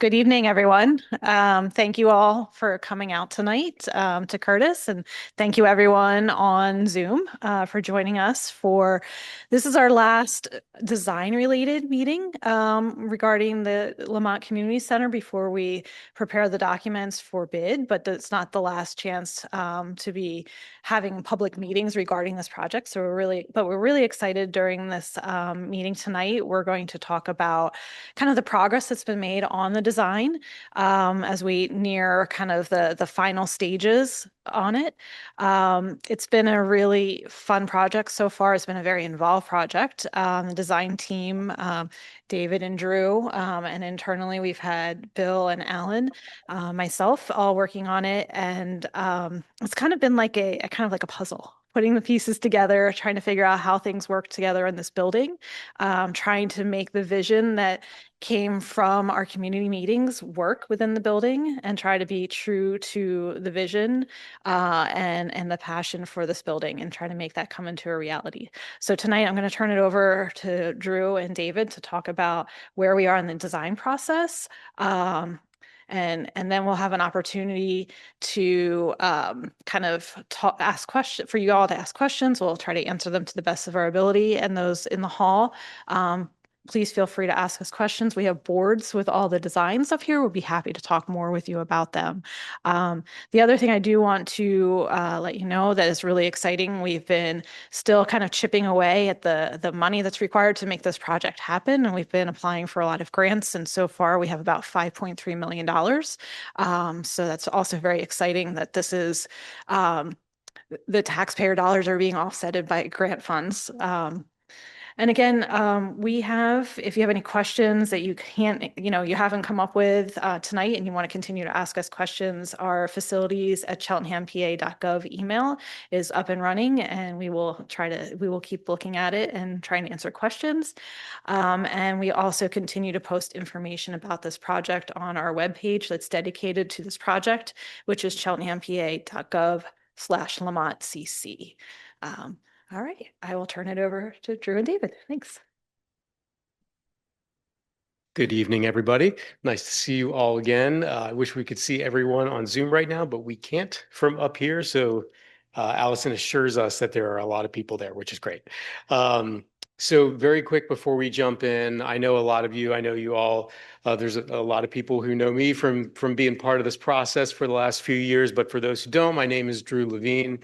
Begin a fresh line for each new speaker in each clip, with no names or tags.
Good evening, everyone. Thank you all for coming out tonight to Curtis, and thank you everyone on Zoom for joining us for this is our last design-related meeting regarding the Mott Community Center before we prepare the documents for bid, but it's not the last chance to be having public meetings regarding this project. So we're really excited during this meeting tonight. We're going to talk about kind of the progress that's been made on the design as we near kind of the final stages on it. It's been a really fun project so far. It's been a very involved project. The design team, David and Drew, and internally we've had Bill and Alan, myself, all working on it, and it's kind of been like a kind of like a puzzle. Putting the pieces together, trying to figure out how things work together in this building, trying to make the vision that came from our community meetings work within the building and try to be true to the vision and the passion for this building and try to make that come into a reality. So tonight I'm going to turn it over to Drew and David to talk about where we are in the design process. And then we'll have an opportunity to kind of ask questions for you all to ask questions. We'll try to answer them to the best of our ability. And those in the hall, please feel free to ask us questions. We have boards with all the designs up here. We'll be happy to talk more with you about them. The other thing I do want to let you know that is really exciting, we've been still kind of chipping away at the money that's required to make this project happen. And we've been applying for a lot of grants. And so far we have about $5.3 million. So that's also very exciting that this is the taxpayer dollars are being offsetted by grant funds. And again, if you have any questions that you you haven't come up with tonight and you want to continue to ask us questions, our facilities@cheltenhampa.gov email is up and running, and we will keep looking at it and trying to answer questions. And we also continue to post information about this project on our webpage that's dedicated to this project, which is cheltenhampa.gov/LamontCC. All right, I will turn it over to Drew and David. Thanks.
Good evening, everybody. Nice to see you all again. I wish we could see everyone on Zoom right now, but we can't from up here. So Allison assures us that there are a lot of people there, which is great. So very quick before we jump in, I know a lot of you, I know you all, there's a lot of people who know me from being part of this process for the last few years, but for those who don't, my name is Drew Levine.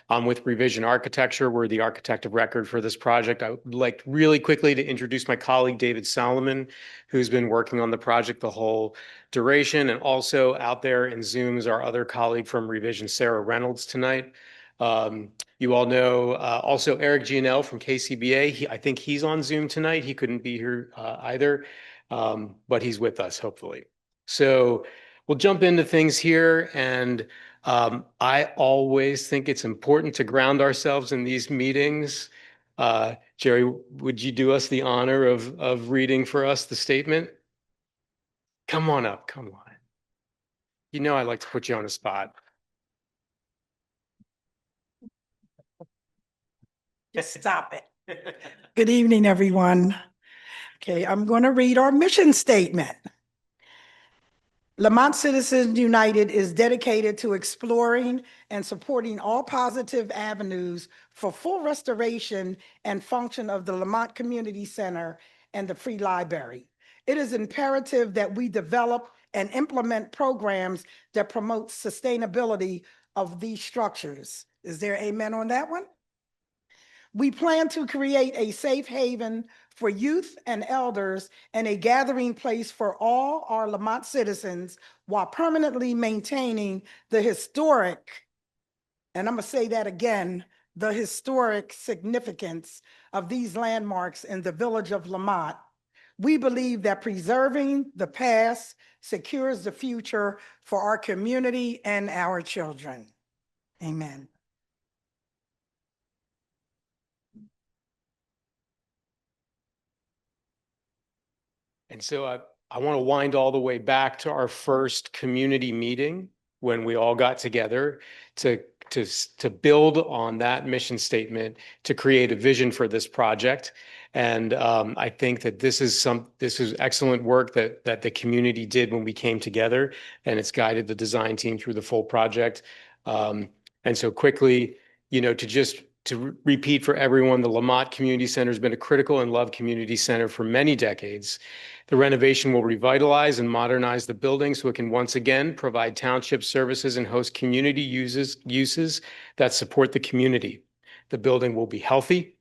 I'm with Revision Architecture. We're the architect of record for this project. I would like really quickly to introduce my colleague, David Solomon, who's been working on the project the whole duration. And also out there in Zoom is our other colleague from Revision, Sarah Reynolds, tonight. You all know also Eric Gianell from KCBA. I think he's on Zoom tonight. He couldn't be here either, but he's with us, hopefully. So we'll jump into things here. And I always think it's important to ground ourselves in these meetings. Jerry, would you do us the honor of reading for us the statement? Come on up, come on. You know I like to put you on the spot.
Just stop it. Good evening, everyone. Okay, I'm going to read our mission statement. Lamont Citizens United is dedicated to exploring and supporting all positive avenues for full restoration and function of the Mott Community Center and the Free Library. It is imperative that we develop and implement programs that promote sustainability of these structures. Is there amen on that one? We plan to create a safe haven for youth and elders and a gathering place for all our Lamont citizens while permanently maintaining the historic, and I'm going to say that again, the historic significance of these landmarks in the village of Lamont. We believe that preserving the past secures the future for our community and our children. Amen.
And so I want to wind all the way back to our first community meeting when we all got together to to build on that mission statement to create a vision for this project. And I think that this is excellent work that the community did when we came together, and it's guided the design team through the full project. And so quickly, to repeat for everyone, the Mott Community Center has been a critical and loved community center for many decades. The renovation will revitalize and modernize the building so it can once again provide township services and host community uses that support the community. The building will be healthy,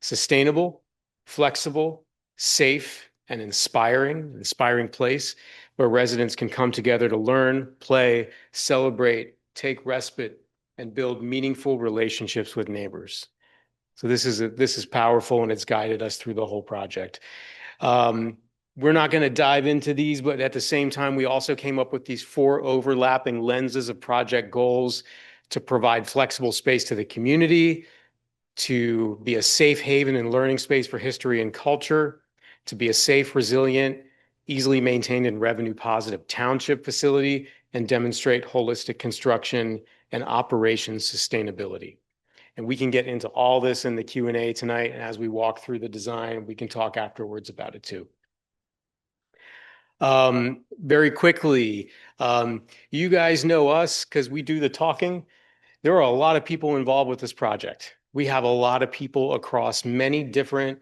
sustainable, flexible, safe, and inspiring place where residents can come together to learn, play, celebrate, take respite, and build meaningful relationships with neighbors. So this is powerful, and it's guided us through the whole project. We're not going to dive into these, but at the same time, we also came up with these 4 overlapping lenses of project goals to provide flexible space to the community, to be a safe haven and learning space for history and culture, to be a safe, resilient, easily maintained and revenue positive township facility, and demonstrate holistic construction and operations sustainability. And we can get into all this in the Q&A tonight. And as we walk through the design, we can talk afterwards about it too. Very quickly, you guys know us because we do the talking. There are a lot of people involved with this project. We have a lot of people across many different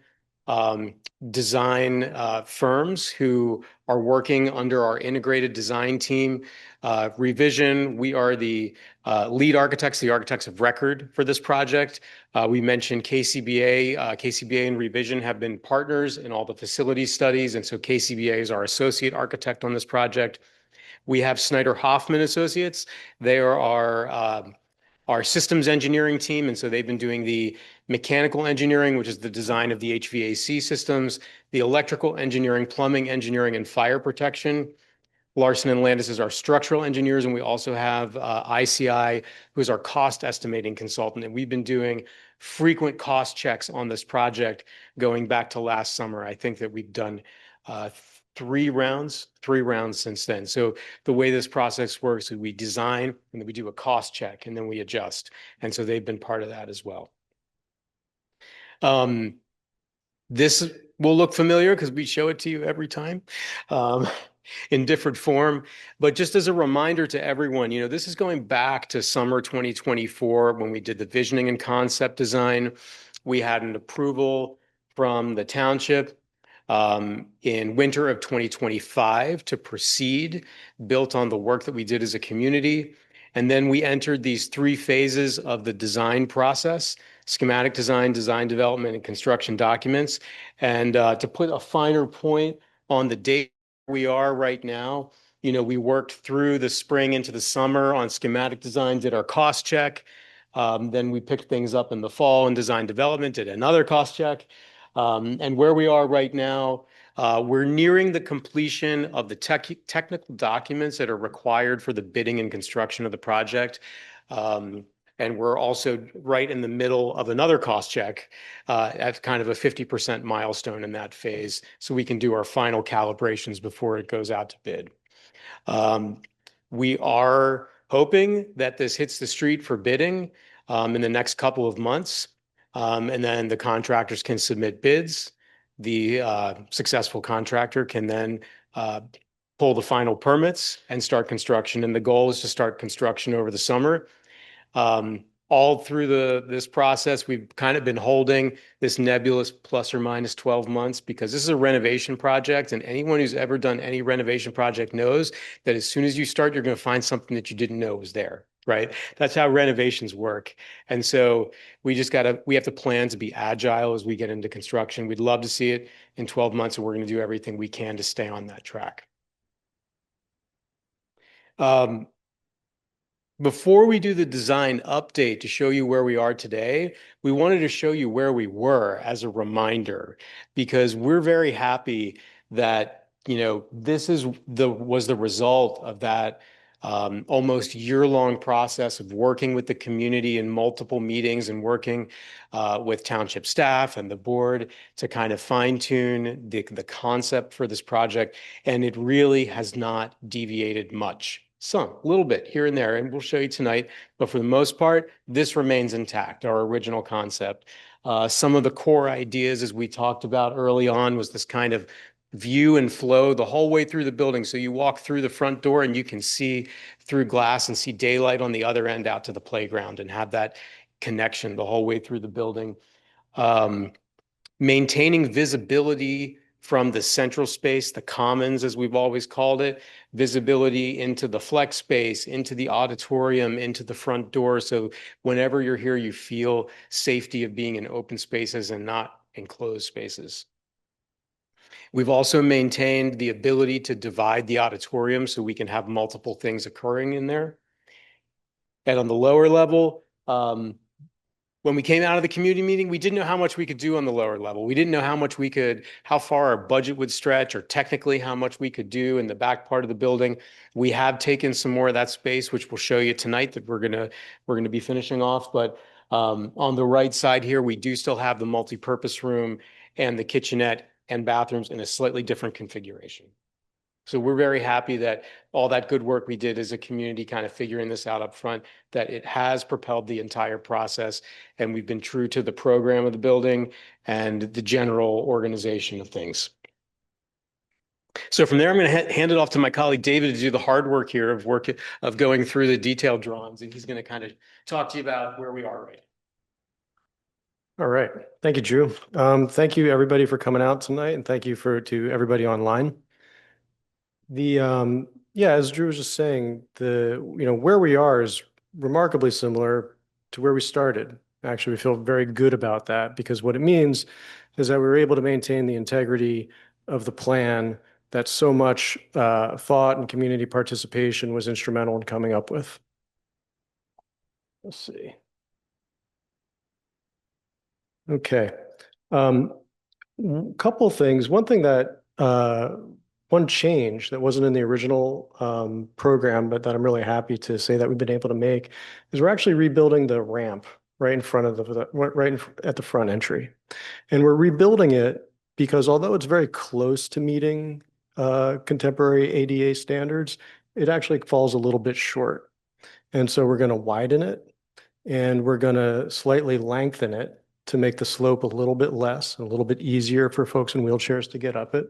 design firms who are working under our integrated design team. Revision, we are the lead architects, the architects of record for this project. We mentioned KCBA. KCBA and Revision have been partners in all the facility studies, and so KCBA is our associate architect on this project. We have Snyder Hoffman Associates. They are our systems engineering team, and so they've been doing the mechanical engineering, which is the design of the HVAC systems, the electrical engineering, plumbing engineering, and fire protection. Larson & Landis is our structural engineers, and we also have ICI, who's our cost estimating consultant. And we've been doing frequent cost checks on this project going back to last summer. I think that we've done 3 rounds since then. So the way this process works is we design, and then we do a cost check, and then we adjust. And so they've been part of that as well. This will look familiar because we show it to you every time in different form. But just as a reminder to everyone, this is going back to summer 2024 when we did the visioning and concept design. We had an approval from the township in winter of 2025 to proceed, built on the work that we did as a community. And then we entered these 3 phases of the design process: schematic design, design development, and construction documents. And to put a finer point on the date we are right now, we worked through the spring into the summer on schematic design, did our cost check. Then we picked things up in the fall in design development, did another cost check. And where we are right now, we're nearing the completion of the technical documents that are required for the bidding and construction of the project. And we're also right in the middle of another cost check at kind of a 50% milestone in that phase, so we can do our final calibrations before it goes out to bid. We are hoping that this hits the street for bidding in the next couple of months. And then the contractors can submit bids. The successful contractor can then pull the final permits and start construction. And the goal is to start construction over the summer. All through this process, we've kind of been holding this nebulous plus or minus 12 months because this is a renovation project, and anyone who's ever done any renovation project knows that as soon as you start, you're going to find something that you didn't know was there, right? That's how renovations work. And so we have to plan to be agile as we get into construction. We'd love to see it in 12 months, and we're going to do everything we can to stay on that track. Before we do the design update to show you where we are today, we wanted to show you where we were as a reminder, because we're very happy that, this was the result of that almost year-long process of working with the community in multiple meetings and working with township staff and the board to kind of fine-tune the concept for this project. And it really has not deviated much Some, a little bit here and there, and we'll show you tonight. But for the most part, this remains intact, our original concept. Some of the core ideas, as we talked about early on, was this kind of view and flow the whole way through the building. So you walk through the front door and you can see through glass and see daylight on the other end out to the playground and have that connection the whole way through the building. Um, Maintaining visibility from the central space, the commons, as we've always called it, visibility into the flex space, into the auditorium, into the front door. So whenever you're here, you feel safety of being in open spaces and not enclosed spaces. We've also maintained the ability to divide the auditorium so we can have multiple things occurring in there. And on the lower level, when we came out of the community meeting, we didn't know how much we could do on the lower level. We didn't know how far our budget would stretch, or technically how much we could do in the back part of the building. We have taken some more of that space, which we'll show you tonight that we're gonna be finishing off. But on the right side here, we do still have the multi-purpose room and the kitchenette and bathrooms in a slightly different configuration. So we're very happy that all that good work we did as a community kind of figuring this out up front, that it has propelled the entire process, and we've been true to the program of the building and the general organization of things. So from there, I'm going to hand it off to my colleague David to do the hard work here of going through the detailed drawings, and he's going to kind of talk to you about where we are right now.
All right. Thank you, Drew. Thank you everybody for coming out tonight, and thank you to everybody online. Yeah, as Drew was just saying, where we are is remarkably similar to where we started. Actually, we feel very good about that, because what it means is that we were able to maintain the integrity of the plan that so much thought and community participation was instrumental in coming up with. Let's see. Okay. Couple things. One thing that one change that wasn't in the original program, but that I'm really happy to say that we've been able to make, is we're actually rebuilding the ramp right in front of at the front entry. And we're rebuilding it because although it's very close to meeting contemporary ADA standards, it actually falls a little bit short. And so we're going to widen it, and we're going to slightly lengthen it to make the slope a little bit less, a little bit easier for folks in wheelchairs to get up it.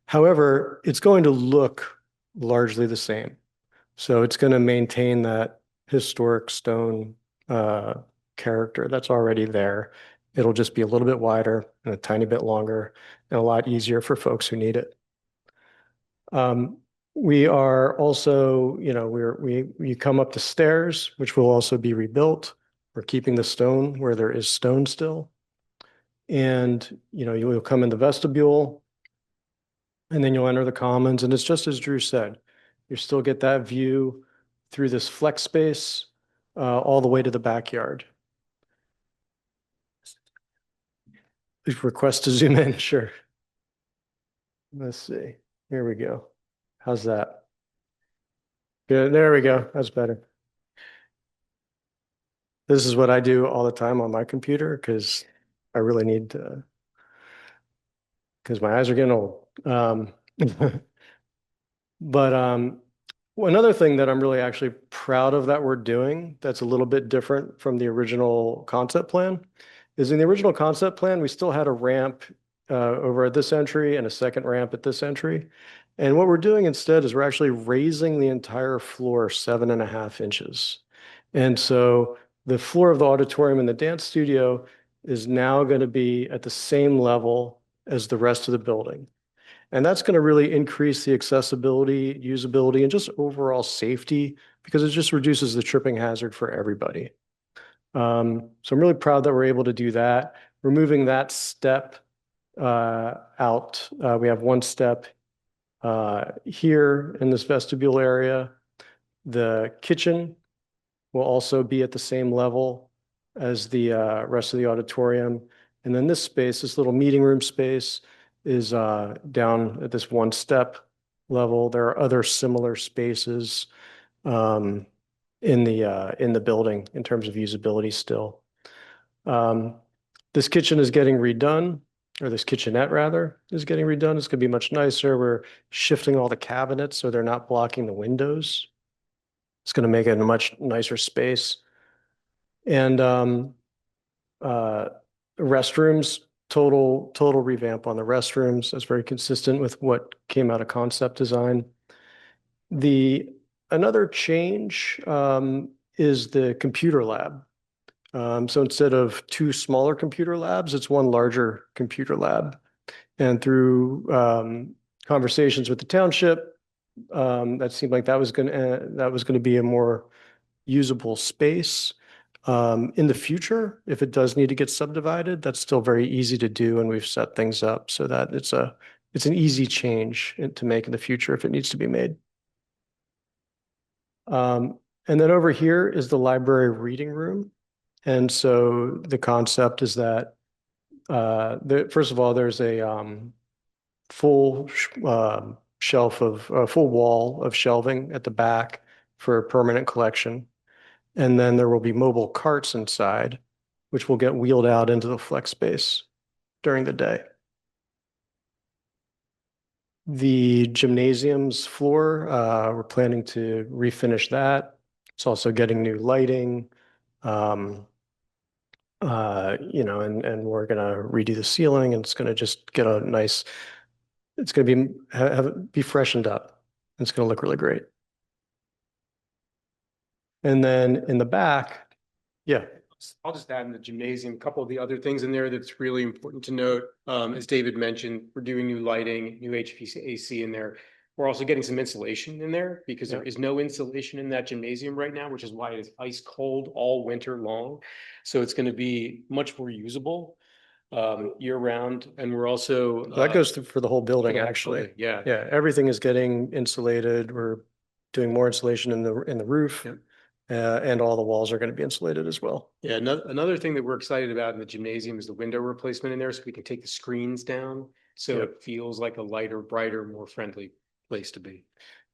However, it's going to look largely the same. So it's going to maintain that historic stone character that's already there. It'll just be a little bit wider and a tiny bit longer and a lot easier for folks who need it. We are also, we come up the stairs, which will also be rebuilt. We're keeping the stone where there is stone still. And, you'll come in the vestibule, and then you'll enter the commons. And it's just as Drew said, you still get that view through this flex space all the way to the backyard. Request to zoom in, sure. Let's see. Here we go. How's that? Good. There we go. That's better. This is what I do all the time on my computer because I really need to, because my eyes are getting old. But another thing that I'm really actually proud of that we're doing that's a little bit different from the original concept plan is in the original concept plan, we still had a ramp over at this entry and a second ramp at this entry. And what we're doing instead is we're actually raising the entire floor 7.5 inches. And so the floor of the auditorium and the dance studio is now going to be at the same level as the rest of the building. And that's going to really increase the accessibility, usability, and just overall safety because it just reduces the tripping hazard for everybody. So I'm really proud that we're able to do that. Removing that step out, we have one step here in this vestibule area. The kitchen will also be at the same level as the rest of the auditorium. And then this space, this little meeting room space, is down at this one step level. There are other similar spaces in the building in terms of usability still. This kitchen is getting redone, or this kitchenette rather is getting redone. It's going to be much nicer. We're shifting all the cabinets so they're not blocking the windows. It's going to make it a much nicer space. And uh, restrooms, total revamp on the restrooms. That's very consistent with what came out of concept design. The another change is the computer lab. So instead of two smaller computer labs, it's one larger computer lab. And through conversations with the township, that seemed like that was going to be a more usable space. In the future, if it does need to get subdivided, that's still very easy to do, and we've set things up so that it's an easy change to make in the future if it needs to be made. And then over here is the library reading room. And so the concept is that first of all, there's a full shelf of full wall of shelving at the back for a permanent collection. And then there will be mobile carts inside, which will get wheeled out into the flex space during the day. The gymnasium's floor, we're planning to refinish that. It's also getting new lighting. And we're gonna redo the ceiling, and it's gonna just get a nice, it's gonna be freshened up. It's gonna look really great. And then in the back, yeah.
I'll just add in the gymnasium, a couple of the other things in there that's really important to note. As David mentioned, we're doing new lighting, new HVAC in there. We're also getting some insulation in there because there is no insulation in that gymnasium right now, which is why it is ice cold all winter long. So it's going to be much more usable year round. And we're also
that goes for the whole building, actually.
Yeah.
Yeah. Everything is getting insulated. We're doing more insulation in the roof.
Yep.
And all the walls are going to be insulated as well.
Yeah, another thing that we're excited about in the gymnasium is the window replacement in there, so we can take the screens down, so it feels like a lighter, brighter, more friendly place to be.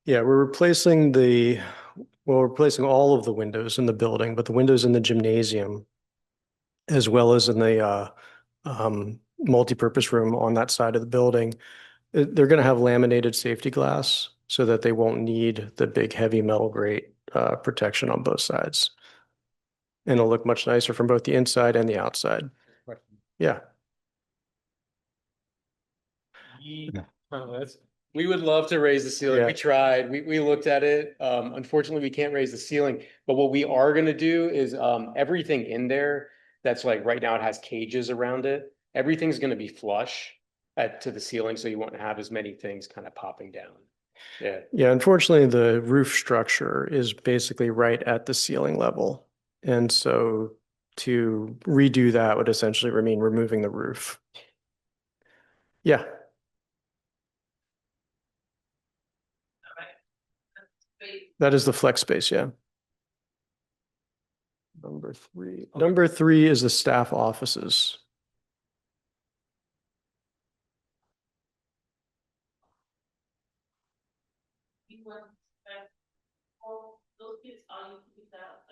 Yeah, we're replacing all of the windows in the building, but the windows in the gymnasium, as well as in the multi-purpose room on that side of the building, they're going to have laminated safety glass so that they won't need the big heavy metal grate protection on both sides. And it'll look much nicer from both the inside and the outside. Yeah.
We would love to raise the ceiling.
Yeah.
We tried. We looked at it. Unfortunately, we can't raise the ceiling. But what we are going to do is everything in there that's like right now it has cages around it. Everything's going to be flush to the ceiling, so you won't have as many things kind of popping down. Yeah.
Yeah, unfortunately, the roof structure is basically right at the ceiling level. And so to redo that would essentially mean removing the roof. Yeah. That is the flex space, yeah. Number 3. Okay. Number 3 is the staff offices.
Those kids are used to that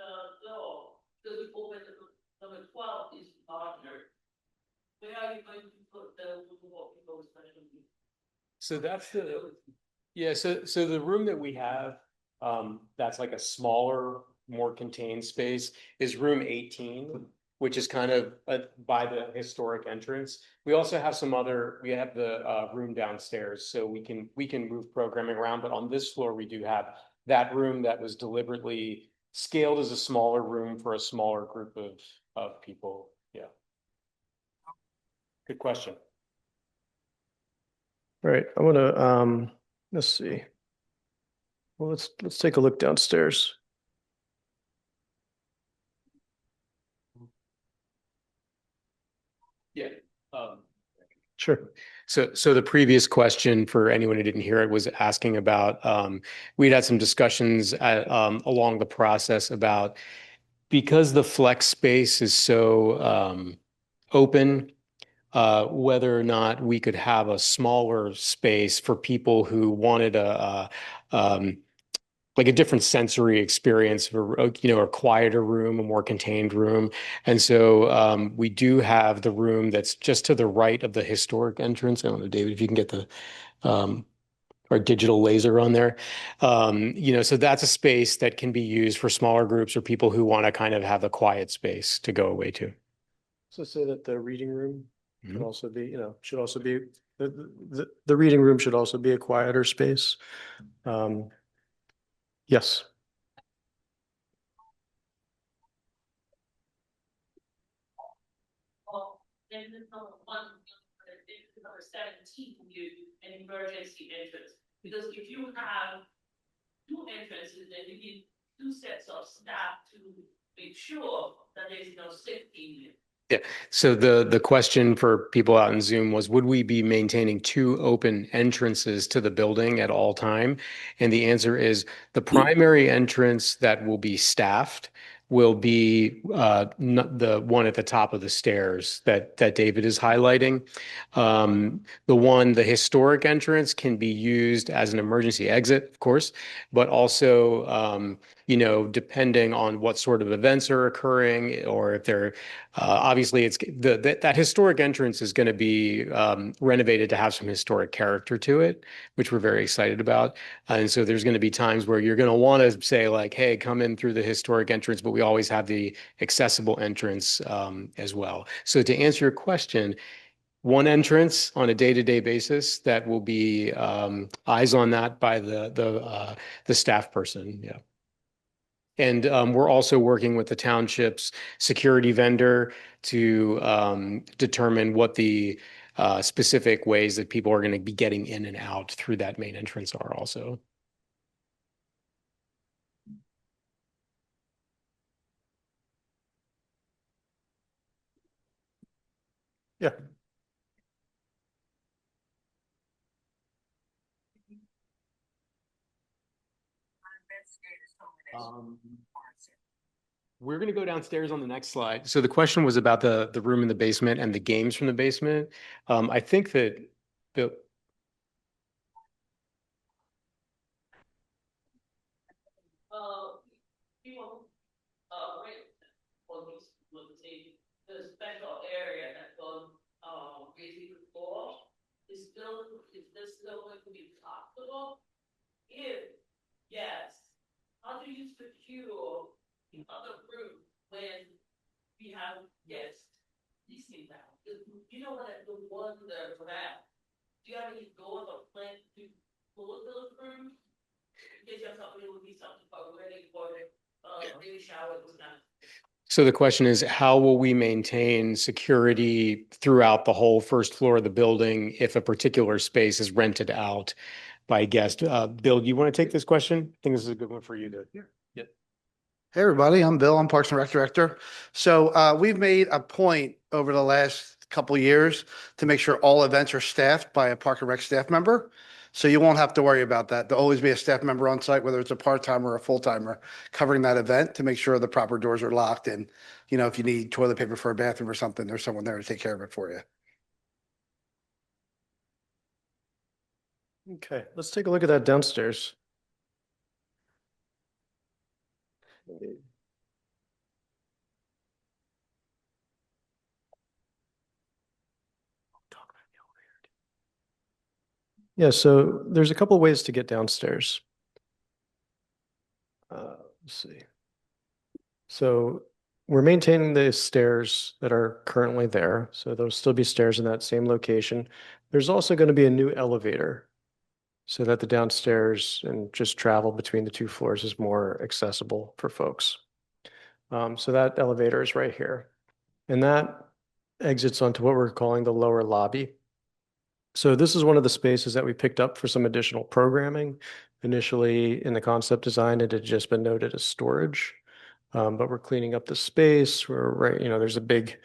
door. So we open number 12 is larger. Where are you going to put the people special needs?
So that's so the room that we have, that's like a smaller, more contained space is room 18, which is kind of by the historic entrance. We also have we have the room downstairs, so we can move programming around, but on this floor, we do have that room that was deliberately scaled as a smaller room for a smaller group of people. Yeah. Good question.
All right, I want to let's see. Well, let's take a look downstairs.
Yeah.
Sure.
So the previous question for anyone who didn't hear it was asking about we'd had some discussions along the process about, because the flex space is so open, whether or not we could have a smaller space for people who wanted like a different sensory experience for, a quieter room, a more contained room. And so we do have the room that's just to the right of the historic entrance. I don't know, David, if you can get or digital laser on there. So that's a space that can be used for smaller groups or people who want to kind of have a quiet space to go away to.
So say that the reading room can
Mhm.
also be, should also be, the reading room should also be a quieter space. Yes.
Well, then the number 17, you an emergency entrance. Because if you have two entrances, then you need two sets of staff to make sure that there's no safety in it.
Yeah. So the question for people out in Zoom was, would we be maintaining two open entrances to the building at all time? And the answer is the primary entrance that will be staffed will be the one at the top of the stairs that David is highlighting. The historic entrance can be used as an emergency exit, of course, but also depending on what sort of events are occurring, or if they're obviously it's that historic entrance is going to be renovated to have some historic character to it, which we're very excited about. And so there's going to be times where you're going to want to say like, hey, come in through the historic entrance, but we always have the accessible entrance as well. So to answer your question, one entrance on a day-to-day basis that will be eyes on that by the staff person. Yeah. And we're also working with the township's security vendor to determine what the specific ways that people are going to be getting in and out through that main entrance are also. Yeah. Um, we're going to go downstairs on the next slide. So the question was about the room in the basement and the games from the basement. I think that the
People, rent for these, let's say, the special area that goes, raising the floor is this still going to be possible? If yes, how do you secure the other room when we have guests leasing now? Because you know what, the one for that, do you have any doors or plans to close those rooms? In case you have something, it would be something already for baby shower, was not.
So the question is, how will we maintain security throughout the whole first floor of the building if a particular space is rented out by a guest? Bill, do you want to take this question? I think this is a good one for you to. Yeah.
Hey, everybody, I'm Bill. I'm Parks and Rec Director. So we've made a point over the last couple of years to make sure all events are staffed by a Park and Rec staff member. So you won't have to worry about that. There'll always be a staff member on site, whether it's a part-timer or a full-timer, covering that event to make sure the proper doors are locked. And, if you need toilet paper for a bathroom or something, there's someone there to take care of it for you.
Okay, let's take a look at that downstairs. Yeah, so there's a couple ways to get downstairs. Let's see. So we're maintaining the stairs that are currently there. So there'll still be stairs in that same location. There's also going to be a new elevator so that the downstairs and just travel between the two floors is more accessible for folks. So that elevator is right here. And that exits onto what we're calling the lower lobby. So this is one of the spaces that we picked up for some additional programming. Initially in the concept design, it had just been noted as storage. But we're cleaning up the space. We're right, there's a big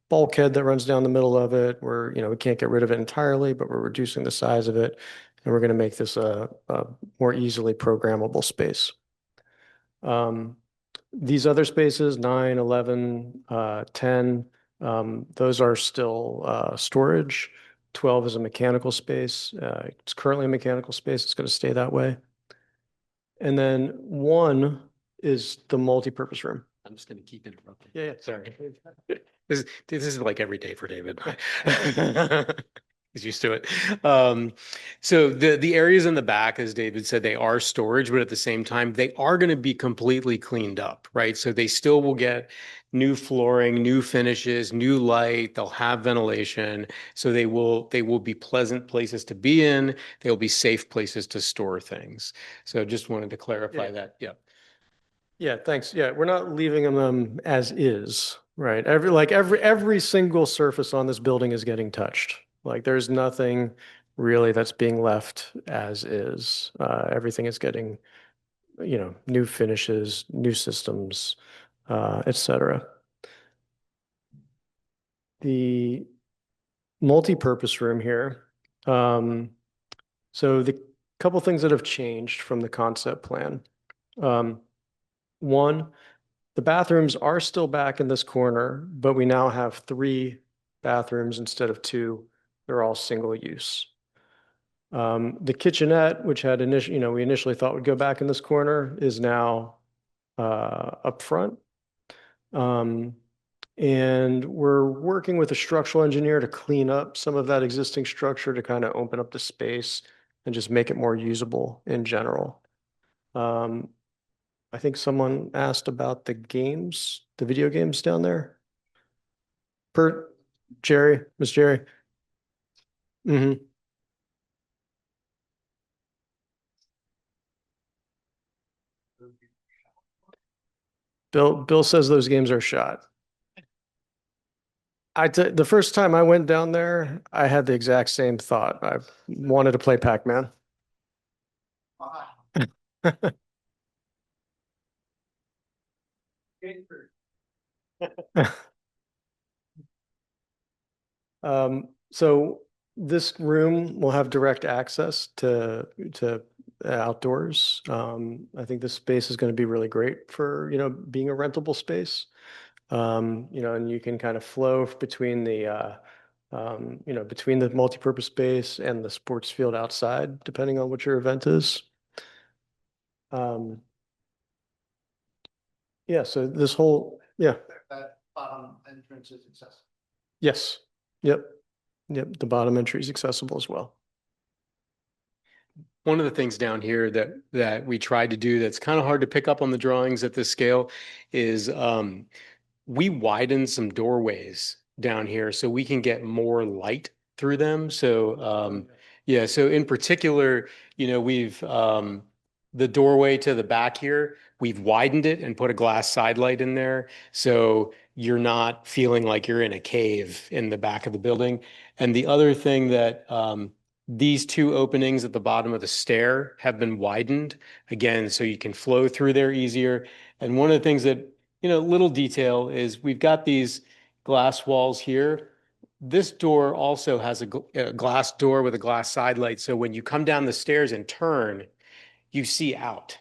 bulkhead that runs down the middle of it. We can't get rid of it entirely, but we're reducing the size of it. And we're going to make this a more easily programmable space. These other spaces, 9, 11, 10, those are still storage. 12 is a mechanical space. It's currently a mechanical space. It's going to stay that way. And then 1 is the multi-purpose room.
I'm just going to keep interrupting.
Yeah.
Sorry. This is like every day for David. He's used to it. So the areas in the back, as David said, they are storage, but at the same time, they are going to be completely cleaned up, right? So they still will get new flooring, new finishes, new light. They'll have ventilation, so they will be pleasant places to be in. They'll be safe places to store things. So just wanted to clarify
Yeah.
that. Yeah.
Yeah, thanks. Yeah, we're not leaving them as is, right? Every single surface on this building is getting touched. Like there's nothing really that's being left as is. Everything is getting, new finishes, new systems, etc. The multi-purpose room here. Um, so the couple things that have changed from the concept plan. Um, One, the bathrooms are still back in this corner, but we now have three bathrooms instead of two. They're all single use. The kitchenette, which had we initially thought would go back in this corner, is now up front. Um, and we're working with a structural engineer to clean up some of that existing structure to kind of open up the space and just make it more usable in general. Um, I think someone asked about the games, the video games down there. Per Jerry, Miss Jerry. Hmm. Bill says those games are shot. The first time I went down there, I had the exact same thought. I wanted to play Pac-Man. So this room will have direct access to outdoors. I think this space is going to be really great for, being a rentable space. And you can kind of flow between between the multipurpose space and the sports field outside, depending on what your event is. Um, yeah, so this whole, yeah,
That bottom entrance is accessible.
yes, yep, yep, the bottom entry is accessible as well.
One of the things down here that we tried to do that's kind of hard to pick up on the drawings at this scale is we widened some doorways down here so we can get more light through them. So yeah, so in particular, we've the doorway to the back here, we've widened it and put a glass side light in there. So you're not feeling like you're in a cave in the back of the building. And the other thing that these two openings at the bottom of the stair have been widened again, so you can flow through there easier. And one of the things that, little detail is we've got these glass walls here. This door also has a glass door with a glass side light. So when you come down the stairs and turn, you see out.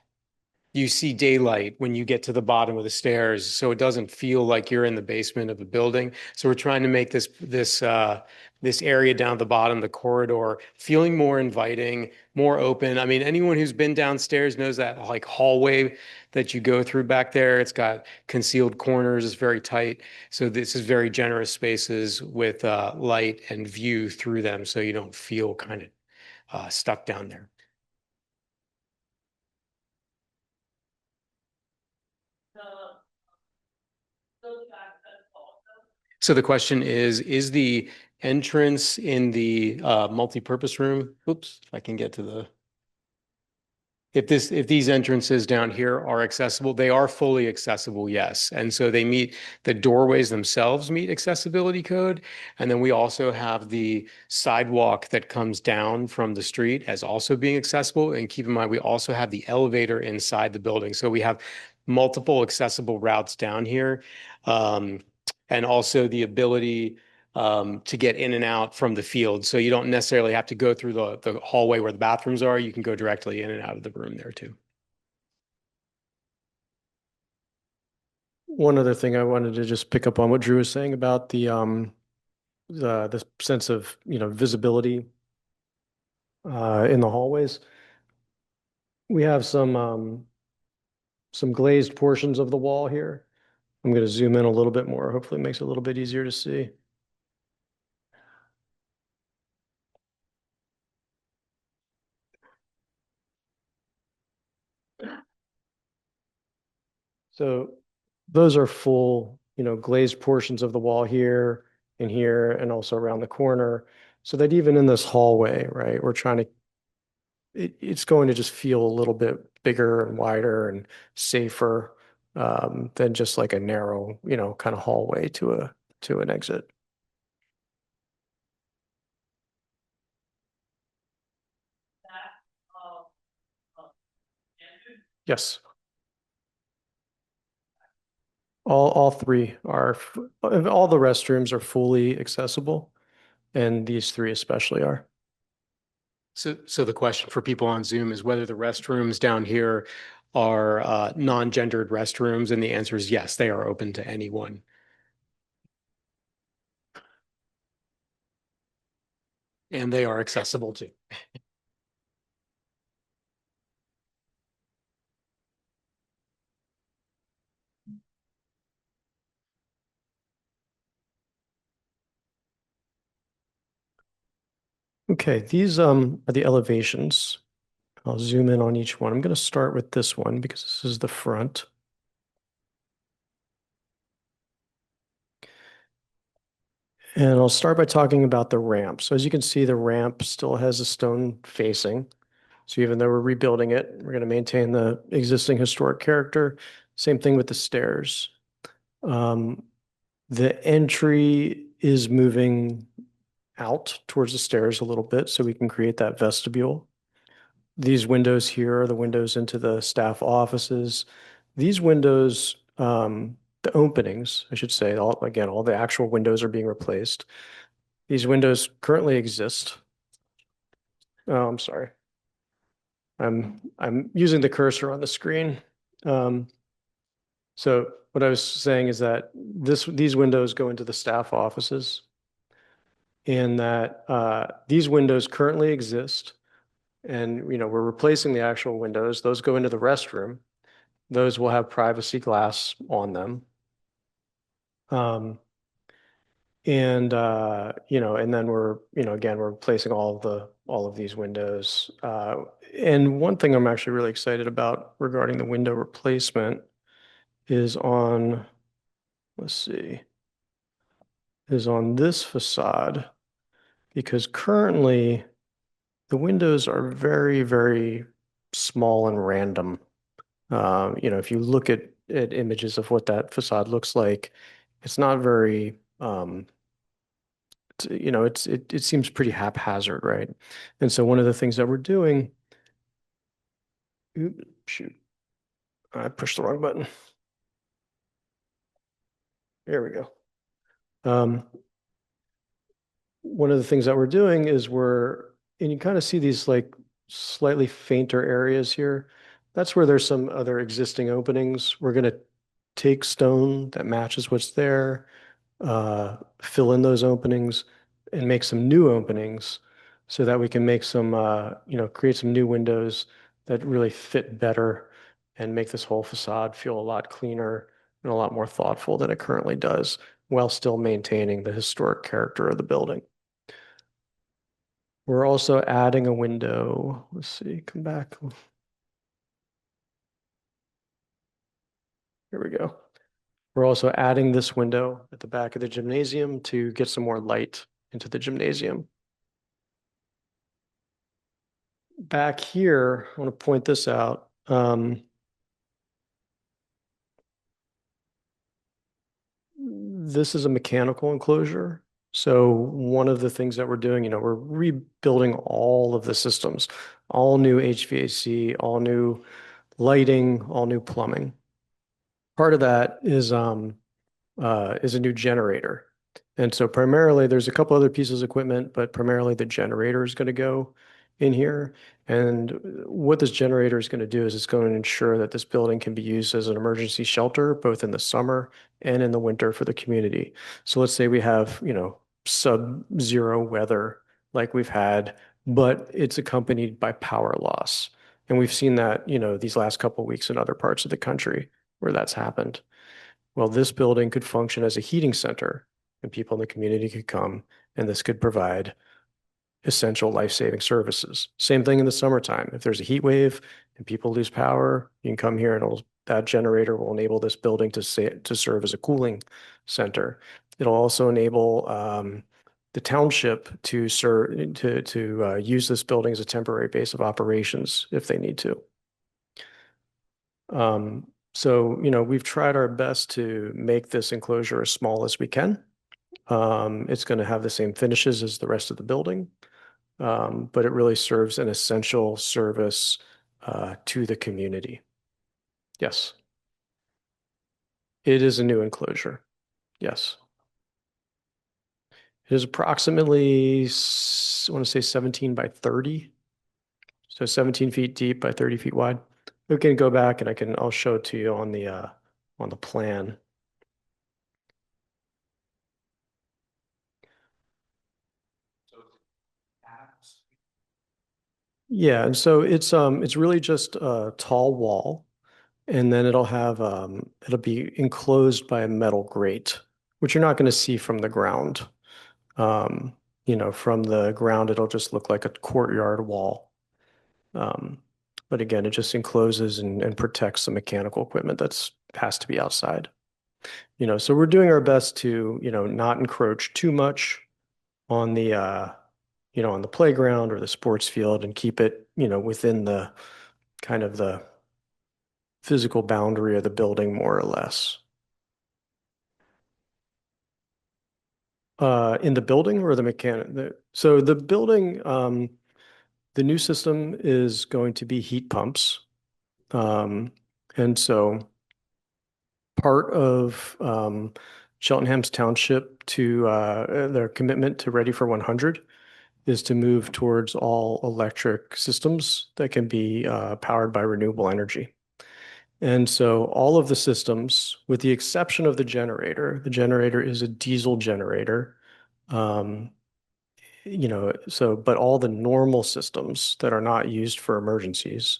You see daylight when you get to the bottom of the stairs, so it doesn't feel like you're in the basement of a building. So we're trying to make this area down the bottom, the corridor, feeling more inviting, more open. I mean, anyone who's been downstairs knows that like hallway that you go through back there. It's got concealed corners. It's very tight. So this is very generous spaces with light and view through them, so you don't feel kind of stuck down there.
The, those back that's also.
So the question is the entrance in the multi-purpose room, oops, if I can get to if these entrances down here are accessible, they are fully accessible, yes. And so the doorways themselves meet accessibility code. And then we also have the sidewalk that comes down from the street as also being accessible. And keep in mind, we also have the elevator inside the building. So we have multiple accessible routes down here. And also the ability to get in and out from the field. So you don't necessarily have to go through the hallway where the bathrooms are. You can go directly in and out of the room there too.
One other thing I wanted to just pick up on what Drew was saying about the sense of, visibility in the hallways. We have some glazed portions of the wall here. I'm going to zoom in a little bit more. Hopefully it makes it a little bit easier to see. So those are full, glazed portions of the wall here and here and also around the corner. So that even in this hallway, right, we're trying to, it's going to just feel a little bit bigger and wider and safer than just like a narrow, kind of hallway to an exit.
That, entered,
Yes. All three are, all the restrooms are fully accessible, and these three especially are.
So the question for people on Zoom is whether the restrooms down here are non-gendered restrooms, and the answer is yes, they are open to anyone. And they are accessible too.
Okay, these are the elevations. I'll zoom in on each one. I'm going to start with this one because this is the front. And I'll start by talking about the ramp. So as you can see, the ramp still has a stone facing. So even though we're rebuilding it, we're going to maintain the existing historic character. Same thing with the stairs. Um, the entry is moving out towards the stairs a little bit so we can create that vestibule. These windows here are the windows into the staff offices. These windows, the openings, I should say, all the actual windows are being replaced. These windows currently exist. Oh, I'm sorry. I'm using the cursor on the screen. Um, so what I was saying is that these windows go into the staff offices, and that these windows currently exist, and we're replacing the actual windows. Those go into the restroom. Those will have privacy glass on them. Um, and then again, we're replacing all of these windows. And one thing I'm actually really excited about regarding the window replacement is let's see, is on this facade, because currently the windows are very, very small and random. If you look at images of what that facade looks like, it's not very, it seems pretty haphazard, right? And so one of the things that we're doing, shoot, I pushed the wrong button. There we go. One of the things that we're doing is and you kind of see these like slightly fainter areas here. That's where there's some other existing openings. We're going to take stone that matches what's there, fill in those openings and make some new openings so that we can make create some new windows that really fit better and make this whole facade feel a lot cleaner and a lot more thoughtful than it currently does, while still maintaining the historic character of the building. We're also adding a window. Let's see, come back. Here we go. We're also adding this window at the back of the gymnasium to get some more light into the gymnasium. Back here, I want to point this out. This is a mechanical enclosure. So one of the things that we're doing, we're rebuilding all of the systems, all new HVAC, all new lighting, all new plumbing. Part of that is a new generator. And so primarily there's a couple other pieces of equipment, but primarily the generator is going to go in here. And what this generator is going to do is it's going to ensure that this building can be used as an emergency shelter, both in the summer and in the winter for the community. So let's say we have, sub-zero weather like we've had, but it's accompanied by power loss. And we've seen that, these last couple of weeks in other parts of the country where that's happened. Well, this building could function as a heating center, and people in the community could come, and this could provide essential life-saving services. Same thing in the summertime. If there's a heat wave and people lose power, you can come here and it'll that generator will enable this building to serve as a cooling center. It'll also enable the township to use this building as a temporary base of operations if they need to. So, we've tried our best to make this enclosure as small as we can. It's going to have the same finishes as the rest of the building, but it really serves an essential service to the community. Yes. It is a new enclosure. Yes. It is approximately, I want to say 17 by 30. So 17 feet deep by 30 feet wide. We can go back and I'll show it to you on the plan. Yeah, and so it's really just a tall wall, and then it'll be enclosed by a metal grate, which you're not going to see from the ground. Um, from the ground, it'll just look like a courtyard wall. Um, but again, it just encloses and protects the mechanical equipment that's has to be outside. So we're doing our best to, not encroach too much on on the playground or the sports field and keep it, within the kind of the physical boundary of the building more or less. In the building or the mechanic? So the building, the new system is going to be heat pumps. And so part of Cheltenham's Township to their commitment to Ready for 100 is to move towards all electric systems that can be powered by renewable energy. And so all of the systems, with the exception of the generator is a diesel generator. Um, but all the normal systems that are not used for emergencies,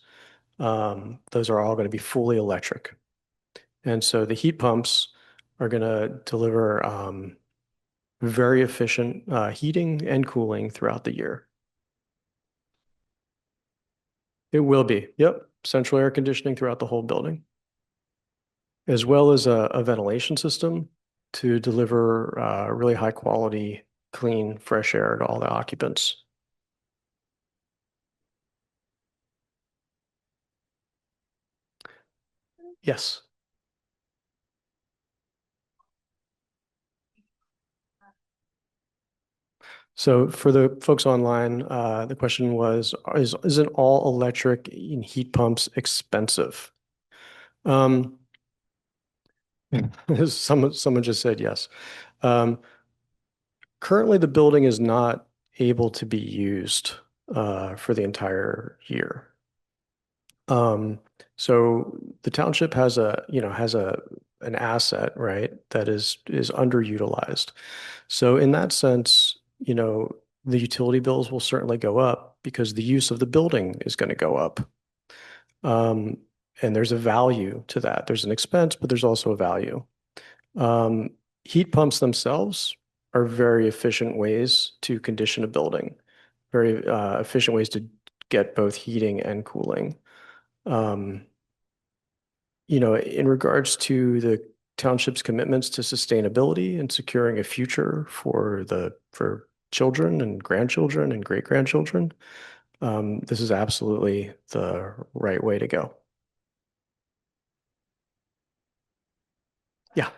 those are all going to be fully electric. And so the heat pumps are going to deliver very efficient heating and cooling throughout the year. It will be, yep, central air conditioning throughout the whole building, as well as a ventilation system to deliver really high quality, clean, fresh air to all the occupants. Yes. So for the folks online, the question was, is an all electric heat pumps expensive? Um, someone just said yes. Um, Currently, the building is not able to be used for the entire year. So the township has an asset, right, that is underutilized. So in that sense, the utility bills will certainly go up because the use of the building is going to go up. Um, and there's a value to that. There's an expense, but there's also a value. Um, Heat pumps themselves are very efficient ways to condition a building, very efficient ways to get both heating and cooling. Um, in regards to the township's commitments to sustainability and securing a future for children and grandchildren and great-grandchildren, this is absolutely the right way to go. Yeah.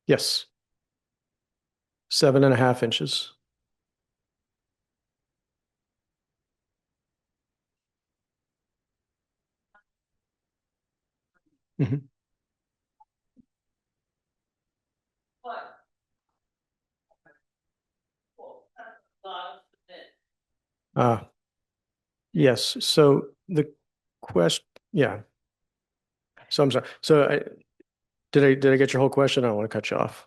Yes. 7.5 inches. Mhm.
But. Well, God forbid.
Yes. So the question, yeah. So I'm sorry. So did I get your whole question? I don't want to cut you off.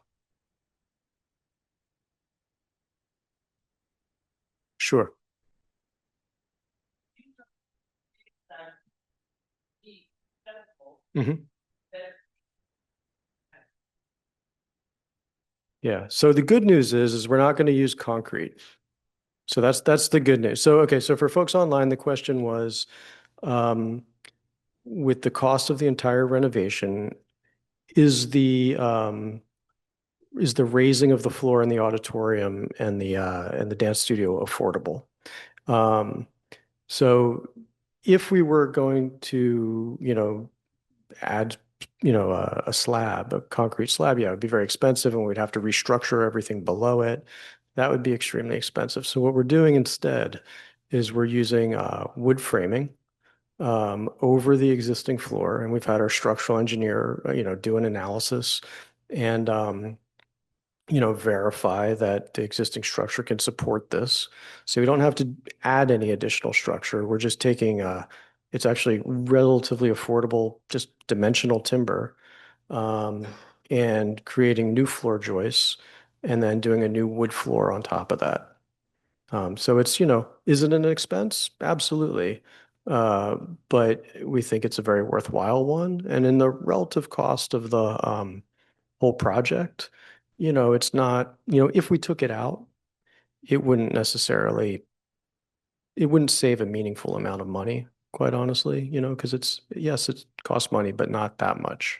Sure.
That be careful
Mhm.
that
Yeah. So the good news is we're not going to use concrete. So that's the good news. So okay, so for folks online, the question was, um, with the cost of the entire renovation, is the raising of the floor in the auditorium and the dance studio affordable? Um, so if we were going to, add, a slab, a concrete slab, yeah, it would be very expensive and we'd have to restructure everything below it. That would be extremely expensive. So what we're doing instead is we're using wood framing over the existing floor, and we've had our structural engineer, do an analysis and verify that the existing structure can support this. So we don't have to add any additional structure. We're just taking it's actually relatively affordable, just dimensional timber, um, and creating new floor joists, and then doing a new wood floor on top of that. So it's, is it an expense? Absolutely. Uh, but we think it's a very worthwhile one. And in the relative cost of the whole project, it's not, if we took it out, it wouldn't necessarily, it wouldn't save a meaningful amount of money, quite honestly, because yes, it costs money, but not that much.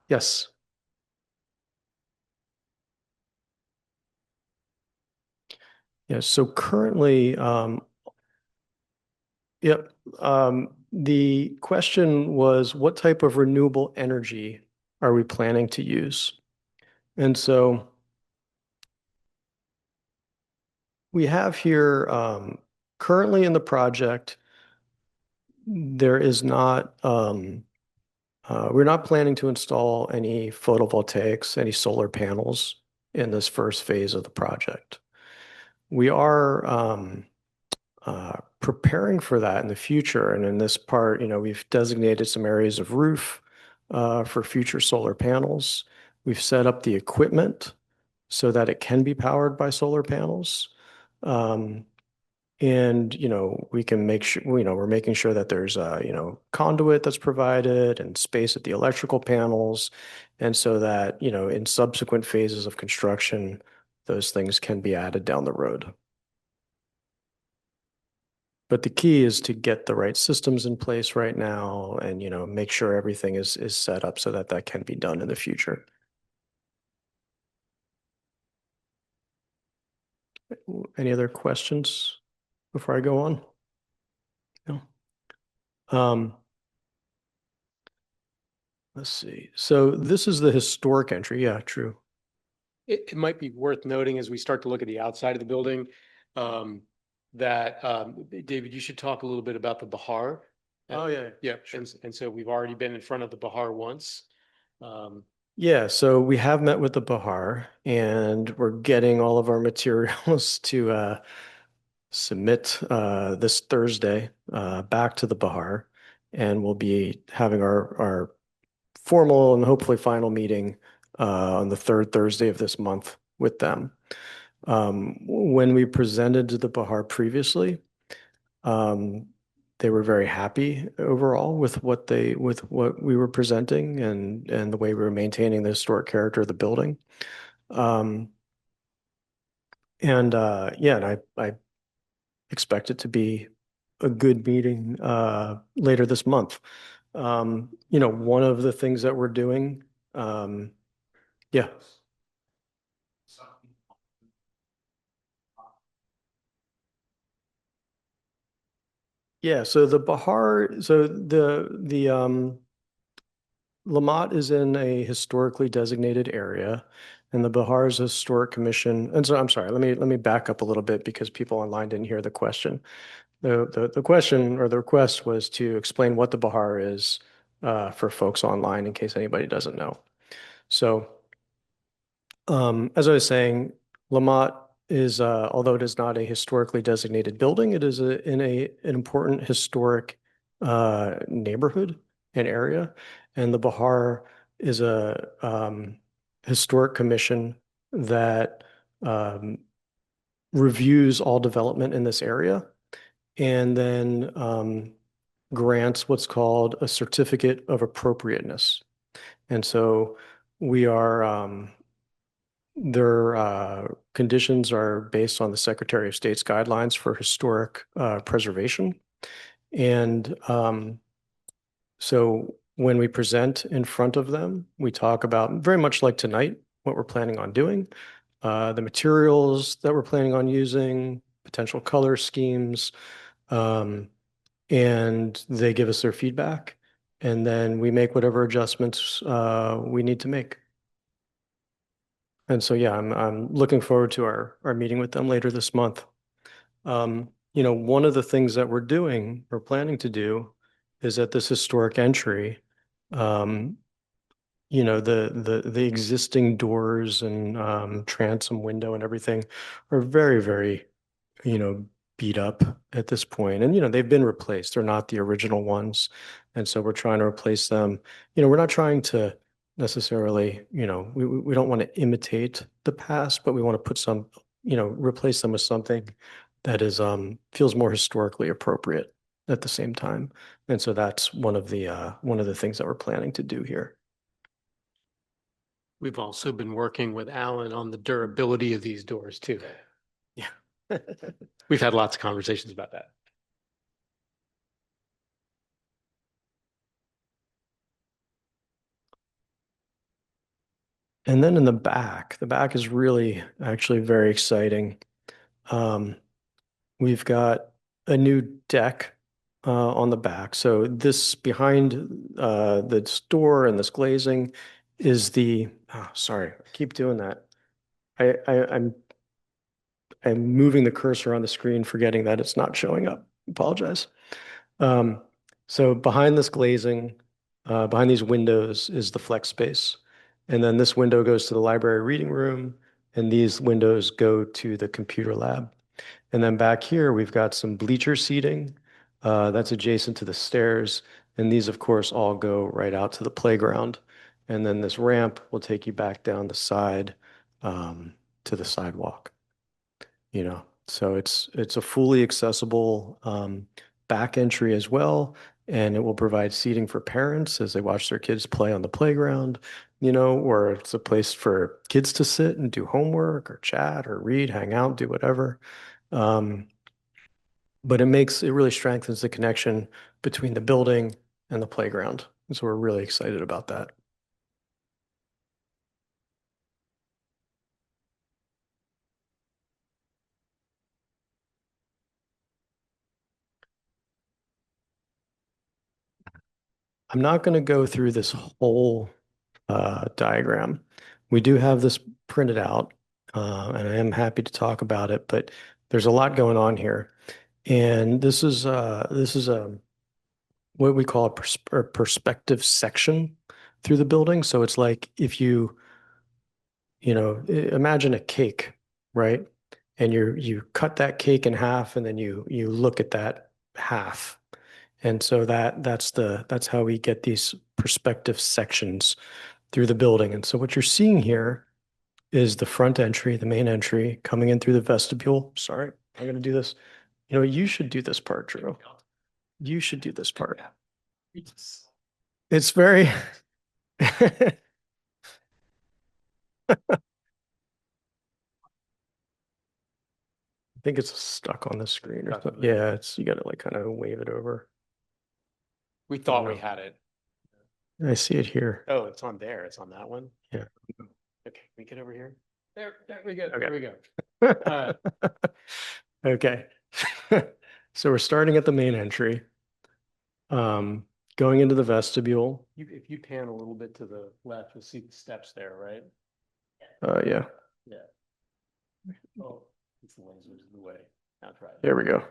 Yes. Yes. So currently, yep. The question was, what type of renewable energy are we planning to use? And so we have here, currently in the project, there is not, we're not planning to install any photovoltaics, any solar panels in this first phase of the project. We are preparing for that in the future. And in this part, we've designated some areas of roof for future solar panels. We've set up the equipment so that it can be powered by solar panels. Um, and, we can make sure, we're making sure that there's conduit that's provided and space at the electrical panels. And so that, in subsequent phases of construction, those things can be added down the road. But the key is to get the right systems in place right now and, make sure everything is set up so that that can be done in the future. Any other questions before I go on? No. Let's see. So this is the historic entry. Yeah, true.
It might be worth noting as we start to look at the outside of the building, that, David, you should talk a little bit about the Bahar.
Oh, yeah.
Yeah, and so we've already been in front of the Bahar once.
Yeah, so we have met with the Bahar and we're getting all of our materials to submit this Thursday back to the Bahar. And we'll be having our formal and hopefully final meeting on the third Thursday of this month with them. When we presented to the Bahar previously, um, they were very happy overall with what we were presenting and the way we were maintaining the historic character of the building. Um, yeah, and I expect it to be a good meeting later this month. One of the things that we're doing, yeah. Yeah, so the Bahar, so the Lamont is in a historically designated area, and the Bahar's Historic Commission. And so I'm sorry, let me back up a little bit because people online didn't hear the question. The question or the request was to explain what the Bahar is for folks online in case anybody doesn't know. So as I was saying, Lamont is, although it is not a historically designated building, it is in an important historic neighborhood and area. And the Bahar is a historic commission that reviews all development in this area and then grants what's called a certificate of appropriateness. And so we are their conditions are based on the Secretary of State's guidelines for historic preservation. And so when we present in front of them, we talk about very much like tonight, what we're planning on doing, the materials that we're planning on using, potential color schemes, and they give us their feedback. And then we make whatever adjustments we need to make. And so, yeah, I'm looking forward to our meeting with them later this month. One of the things that we're planning to do is at this historic entry, um, the existing doors and transom window and everything are very, very, beat up at this point. And, they've been replaced. They're not the original ones. And so we're trying to replace them. We're not trying to necessarily, we don't want to imitate the past, but we want to put some, replace them with something that is feels more historically appropriate at the same time. And so that's one of the things that we're planning to do here.
We've also been working with Alan on the durability of these doors too.
Yeah.
We've had lots of conversations about that.
And then in the back is really actually very exciting. We've got a new deck on the back. So this behind the store and this glazing is sorry, I keep doing that. I'm moving the cursor on the screen, forgetting that it's not showing up. Apologize. So behind this glazing, behind these windows is the flex space. And then this window goes to the library reading room, and these windows go to the computer lab. And then back here, we've got some bleacher seating that's adjacent to the stairs. And these, of course, all go right out to the playground. And then this ramp will take you back down the side to the sidewalk. So it's a fully accessible back entry as well, and it will provide seating for parents as they watch their kids play on the playground, or it's a place for kids to sit and do homework or chat or read, hang out, do whatever. But it really strengthens the connection between the building and the playground. And so we're really excited about that. I'm not going to go through this whole diagram. We do have this printed out, and I am happy to talk about it, but there's a lot going on here. And this is what we call a perspective section through the building. So it's like if imagine a cake, right? And you cut that cake in half, and then you look at that half. And so that's how we get these perspective sections through the building. And so what you're seeing here is the front entry, the main entry, coming in through the vestibule. Sorry, I'm going to do this. You should do this part, Drew. You should do this part. It's very. I think it's stuck on the screen or something. Yeah, you got to like kind of wave it over.
We thought we had it.
I see it here.
Oh, it's on there. It's on that one.
Yeah.
Okay, can we get over here? There we go.
Okay.
There we go. All right.
Okay. So we're starting at the main entry. Going into the vestibule.
If you pan a little bit to the left, you'll see the steps there, right?
Yeah.
Yeah. Oh, it's the laser's in the way. Now try it.
There we go.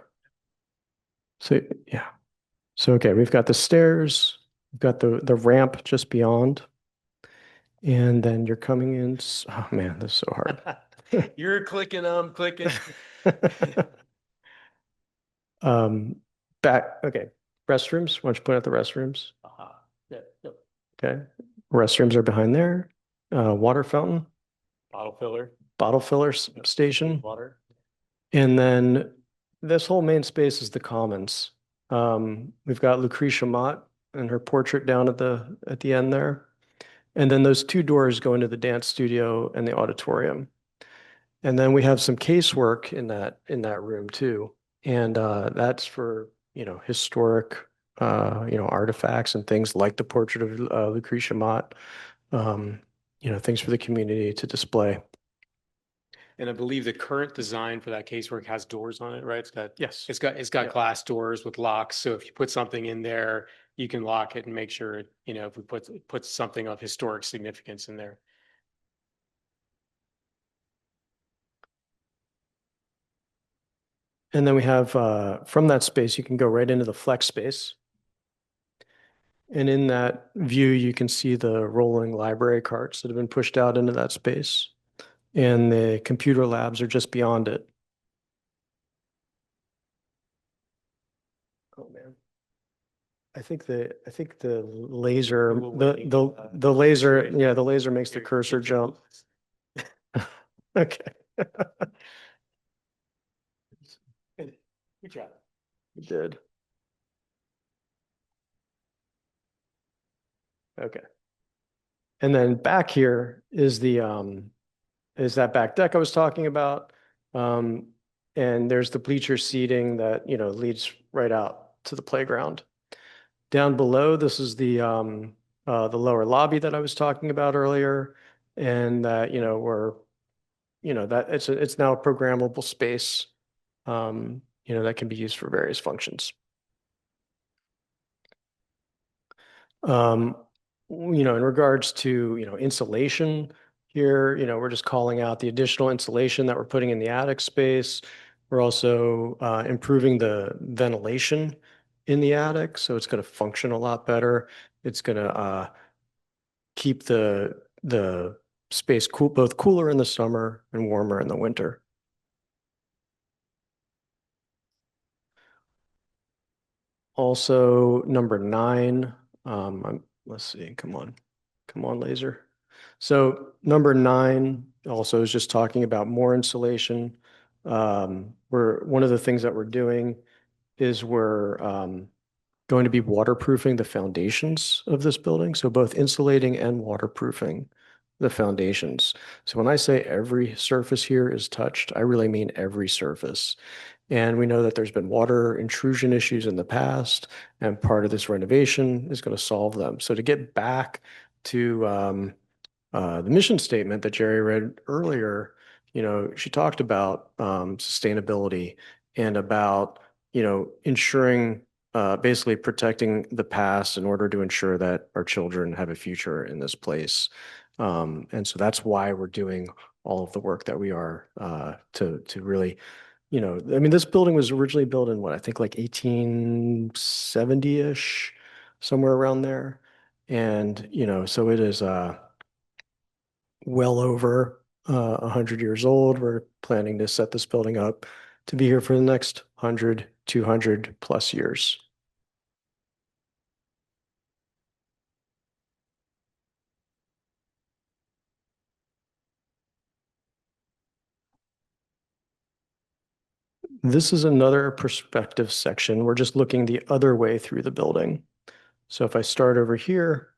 So yeah. So okay, we've got the stairs, we've got the ramp just beyond. And then you're coming in. Oh man, this is so hard.
You're clicking, I'm clicking.
Okay. Restrooms. Why don't you point out the restrooms?
Yeah, yep.
Okay. Restrooms are behind there. Water fountain,
Bottle filler
station.
water.
And then this whole main space is the commons. We've got Lucretia Mott and her portrait down at the end there. And then those two doors go into the dance studio and the auditorium. And then we have some casework in that room too. And that's for, historic artifacts and things like the portrait of Lucretia Mott, um, things for the community to display.
And I believe the current design for that casework has doors on it, right?
Yes.
It's got
Yeah.
glass doors with locks. So if you put something in there, you can lock it and make sure, if we put something of historic significance in there.
And then we have, from that space, you can go right into the flex space. And in that view, you can see the rolling library carts that have been pushed out into that space. And the computer labs are just beyond it. Oh, man. I think the laser, the laser, yeah, the laser makes the cursor jump. Okay.
Good job.
You did. Okay. And then back here is is that back deck I was talking about. And there's the bleacher seating that, leads right out to the playground. Down below, this is the lower lobby that I was talking about earlier. And that, that it's now a programmable space, that can be used for various functions. Um, in regards to, insulation here, we're just calling out the additional insulation that we're putting in the attic space. We're also improving the ventilation in the attic, so it's going to function a lot better. It's going to keep the space cool, both cooler in the summer and warmer in the winter. Also, number 9, let's see, come on, laser. So number 9 also is just talking about more insulation. One of the things that we're doing is we're going to be waterproofing the foundations of this building. So both insulating and waterproofing the foundations. So when I say every surface here is touched, I really mean every surface. And we know that there's been water intrusion issues in the past, and part of this renovation is going to solve them. So to get back to the mission statement that Jerry read earlier, she talked about sustainability and about, ensuring, basically protecting the past in order to ensure that our children have a future in this place. And so that's why we're doing all of the work that we are to really, I mean, this building was originally built in what I think like 1870-ish, somewhere around there. And, so it is well over 100 years old. We're planning to set this building up to be here for the next 100, 200 plus years. This is another perspective section. We're just looking the other way through the building. So if I start over here,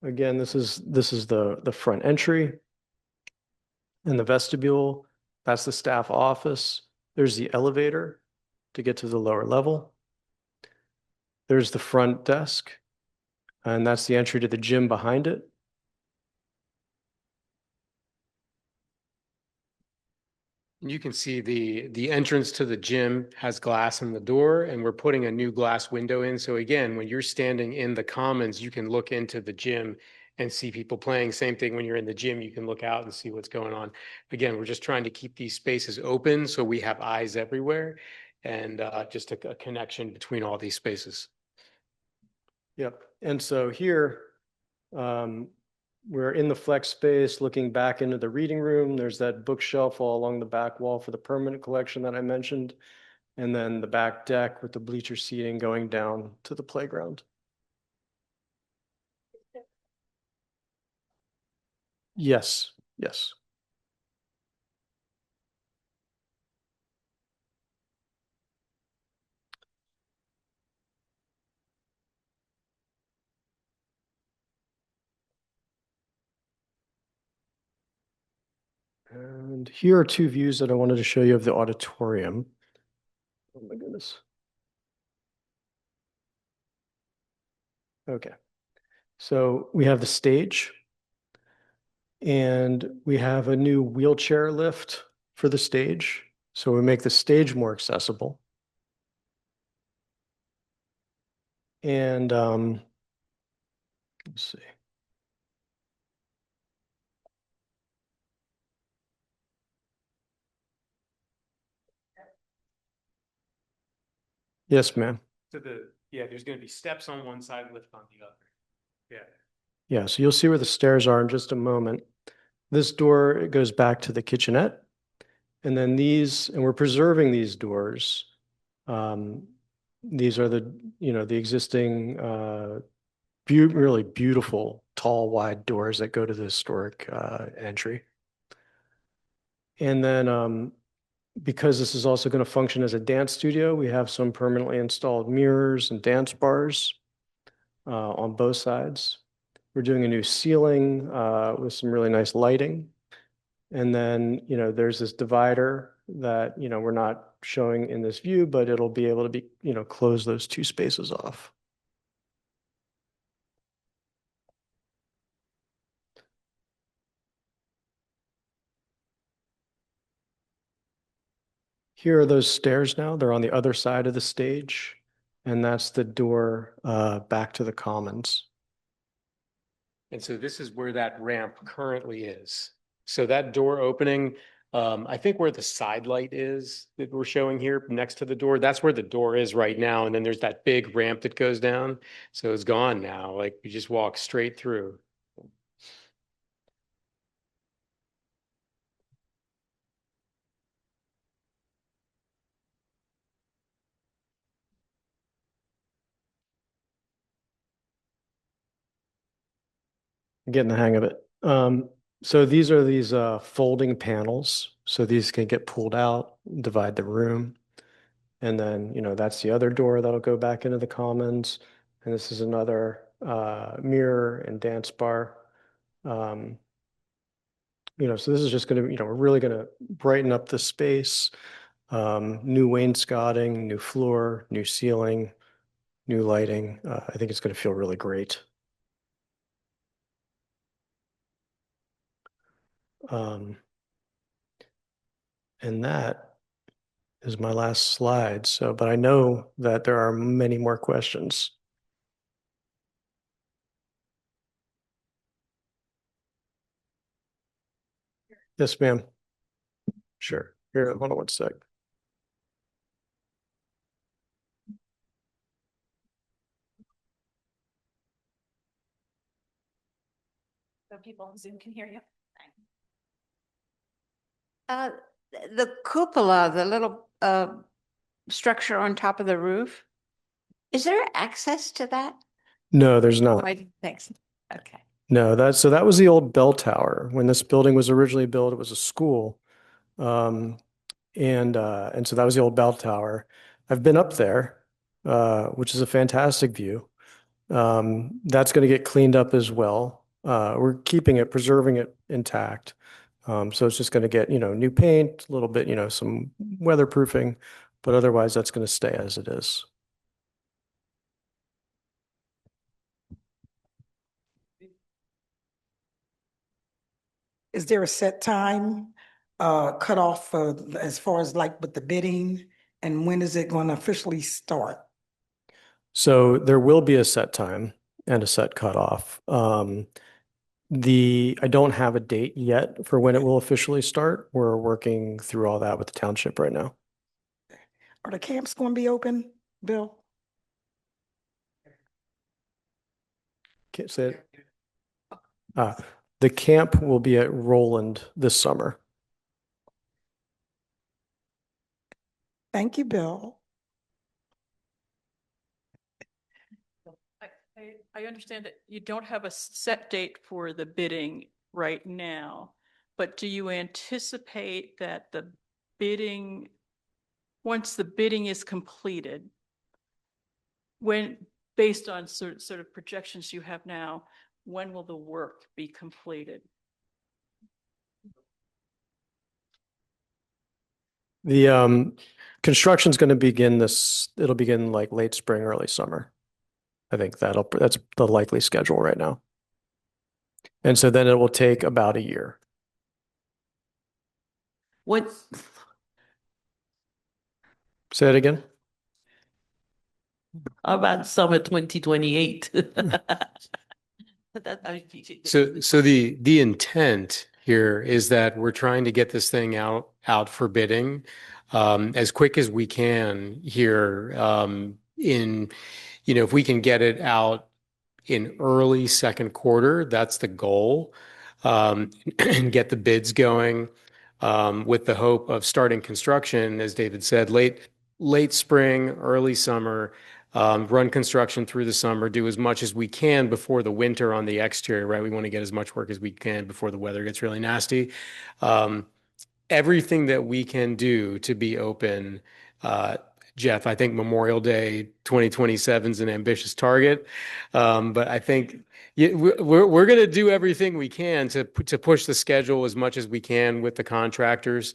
again, this is the front entry and the vestibule. That's the staff office. There's the elevator to get to the lower level. There's the front desk, and that's the entry to the gym behind it.
You can see the entrance to the gym has glass in the door, and we're putting a new glass window in. So again, when you're standing in the commons, you can look into the gym and see people playing. Same thing when you're in the gym, you can look out and see what's going on. Again, we're just trying to keep these spaces open so we have eyes everywhere, and just a connection between all these spaces.
Yep. And so here, we're in the flex space looking back into the reading room. There's that bookshelf all along the back wall for the permanent collection that I mentioned. And then the back deck with the bleacher seating going down to the playground. Yes, yes. And here are two views that I wanted to show you of the auditorium. Oh my goodness. Okay. So we have the stage and we have a new wheelchair lift for the stage. So we make the stage more accessible. And let's see. Yes, ma'am.
So there's going to be steps on one side, lift on the other. Yeah.
Yeah, so you'll see where the stairs are in just a moment. This door, it goes back to the kitchenette. And then and we're preserving these doors. These are the existing, really beautiful, tall, wide doors that go to the historic entry. And then because this is also going to function as a dance studio, we have some permanently installed mirrors and dance bars on both sides. We're doing a new ceiling with some really nice lighting. And then, there's this divider that, we're not showing in this view, but it'll be able to be, close those two spaces off. Here are those stairs now. They're on the other side of the stage. And that's the door back to the commons.
And so this is where that ramp currently is. So that door opening, I think where the side light is that we're showing here next to the door, that's where the door is right now. And then there's that big ramp that goes down. So it's gone now. Like you just walk straight through.
I'm getting the hang of it. So these are these folding panels. So these can get pulled out, divide the room. And then, that's the other door that'll go back into the commons. And this is another mirror and dance bar. So this is just going to, we're really going to brighten up the space. New wainscoting, new floor, new ceiling, new lighting. I think it's going to feel really great. And that is my last slide. So, but I know that there are many more questions. Yes, ma'am. Sure. Here, hold on one sec.
So people on Zoom can hear you.
Uh, the cupola, the little structure on top of the roof, is there access to that?
No, there's not.
Thanks. Okay.
No, that was the old bell tower. When this building was originally built, it was a school. And so that was the old bell tower. I've been up there, which is a fantastic view. That's going to get cleaned up as well. We're keeping it, preserving it intact. So it's just going to get, new paint, a little bit, some weatherproofing, but otherwise that's going to stay as it is.
Is there a set time cut off as far as like with the bidding? And when is it going to officially start?
So there will be a set time and a set cutoff. I don't have a date yet for when it will officially start. We're working through all that with the township right now.
Are the camps going to be open, Bill?
Can't say it. The camp will be at Roland this summer.
Thank you, Bill.
I understand that you don't have a set date for the bidding right now, but do you anticipate that once the bidding is completed, based on sort of projections you have now, when will the work be completed?
The construction's going to begin it'll begin like late spring, early summer. I think that's the likely schedule right now. And so then it will take about a year.
What,
Say it again.
about summer 2028?
So the intent here is that we're trying to get this thing out for bidding as quick as we can here if we can get it out in early second quarter, that's the goal. And get the bids going with the hope of starting construction, as David said, late spring, early summer, run construction through the summer, do as much as we can before the winter on the exterior, right? We want to get as much work as we can before the weather gets really nasty. Everything that we can do to be open, Jeff, I think Memorial Day 2027 is an ambitious target. But I think we're going to do everything we can to push the schedule as much as we can with the contractors.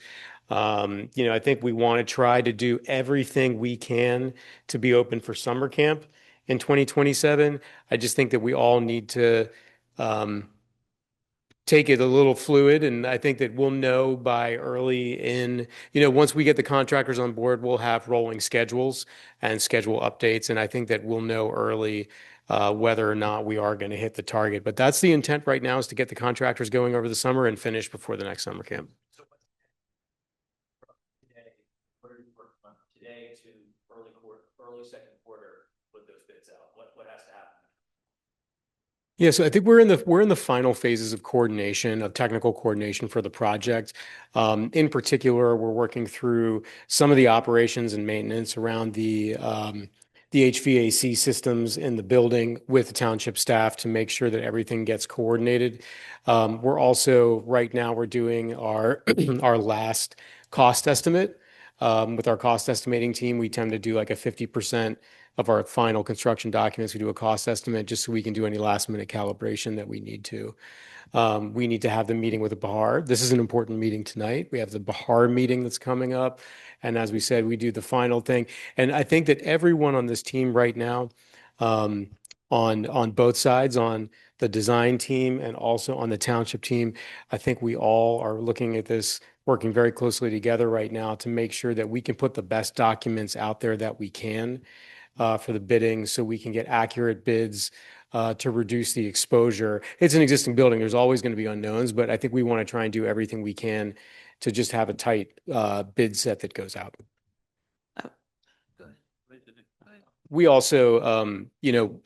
I think we want to try to do everything we can to be open for summer camp in 2027. I just think that we all need to take it a little fluid. And I think that we'll know by once we get the contractors on board, we'll have rolling schedules and schedule updates. And I think that we'll know early whether or not we are going to hit the target. But that's the intent right now, is to get the contractors going over the summer and finish before the next summer camp.
Today to early second quarter with those bids out? What has to happen?
Yeah, so I think we're in the final phases of technical coordination for the project. In particular, we're working through some of the operations and maintenance around the HVAC systems in the building with the township staff to make sure that everything gets coordinated. We're also right now we're doing our our last cost estimate. With our cost estimating team, we tend to do like a 50% of our final construction documents. We do a cost estimate just so we can do any last minute calibration that we need to. We need to have the meeting with the Bahar. This is an important meeting tonight. We have the Bahar meeting that's coming up. And as we said, we do the final thing. And I think that everyone on this team right now, on both sides, on the design team and also on the township team, I think we all are looking at this, working very closely together right now to make sure that we can put the best documents out there that we can for the bidding, so we can get accurate bids to reduce the exposure. It's an existing building. There's always going to be unknowns, but I think we want to try and do everything we can to just have a tight bid set that goes out. We also,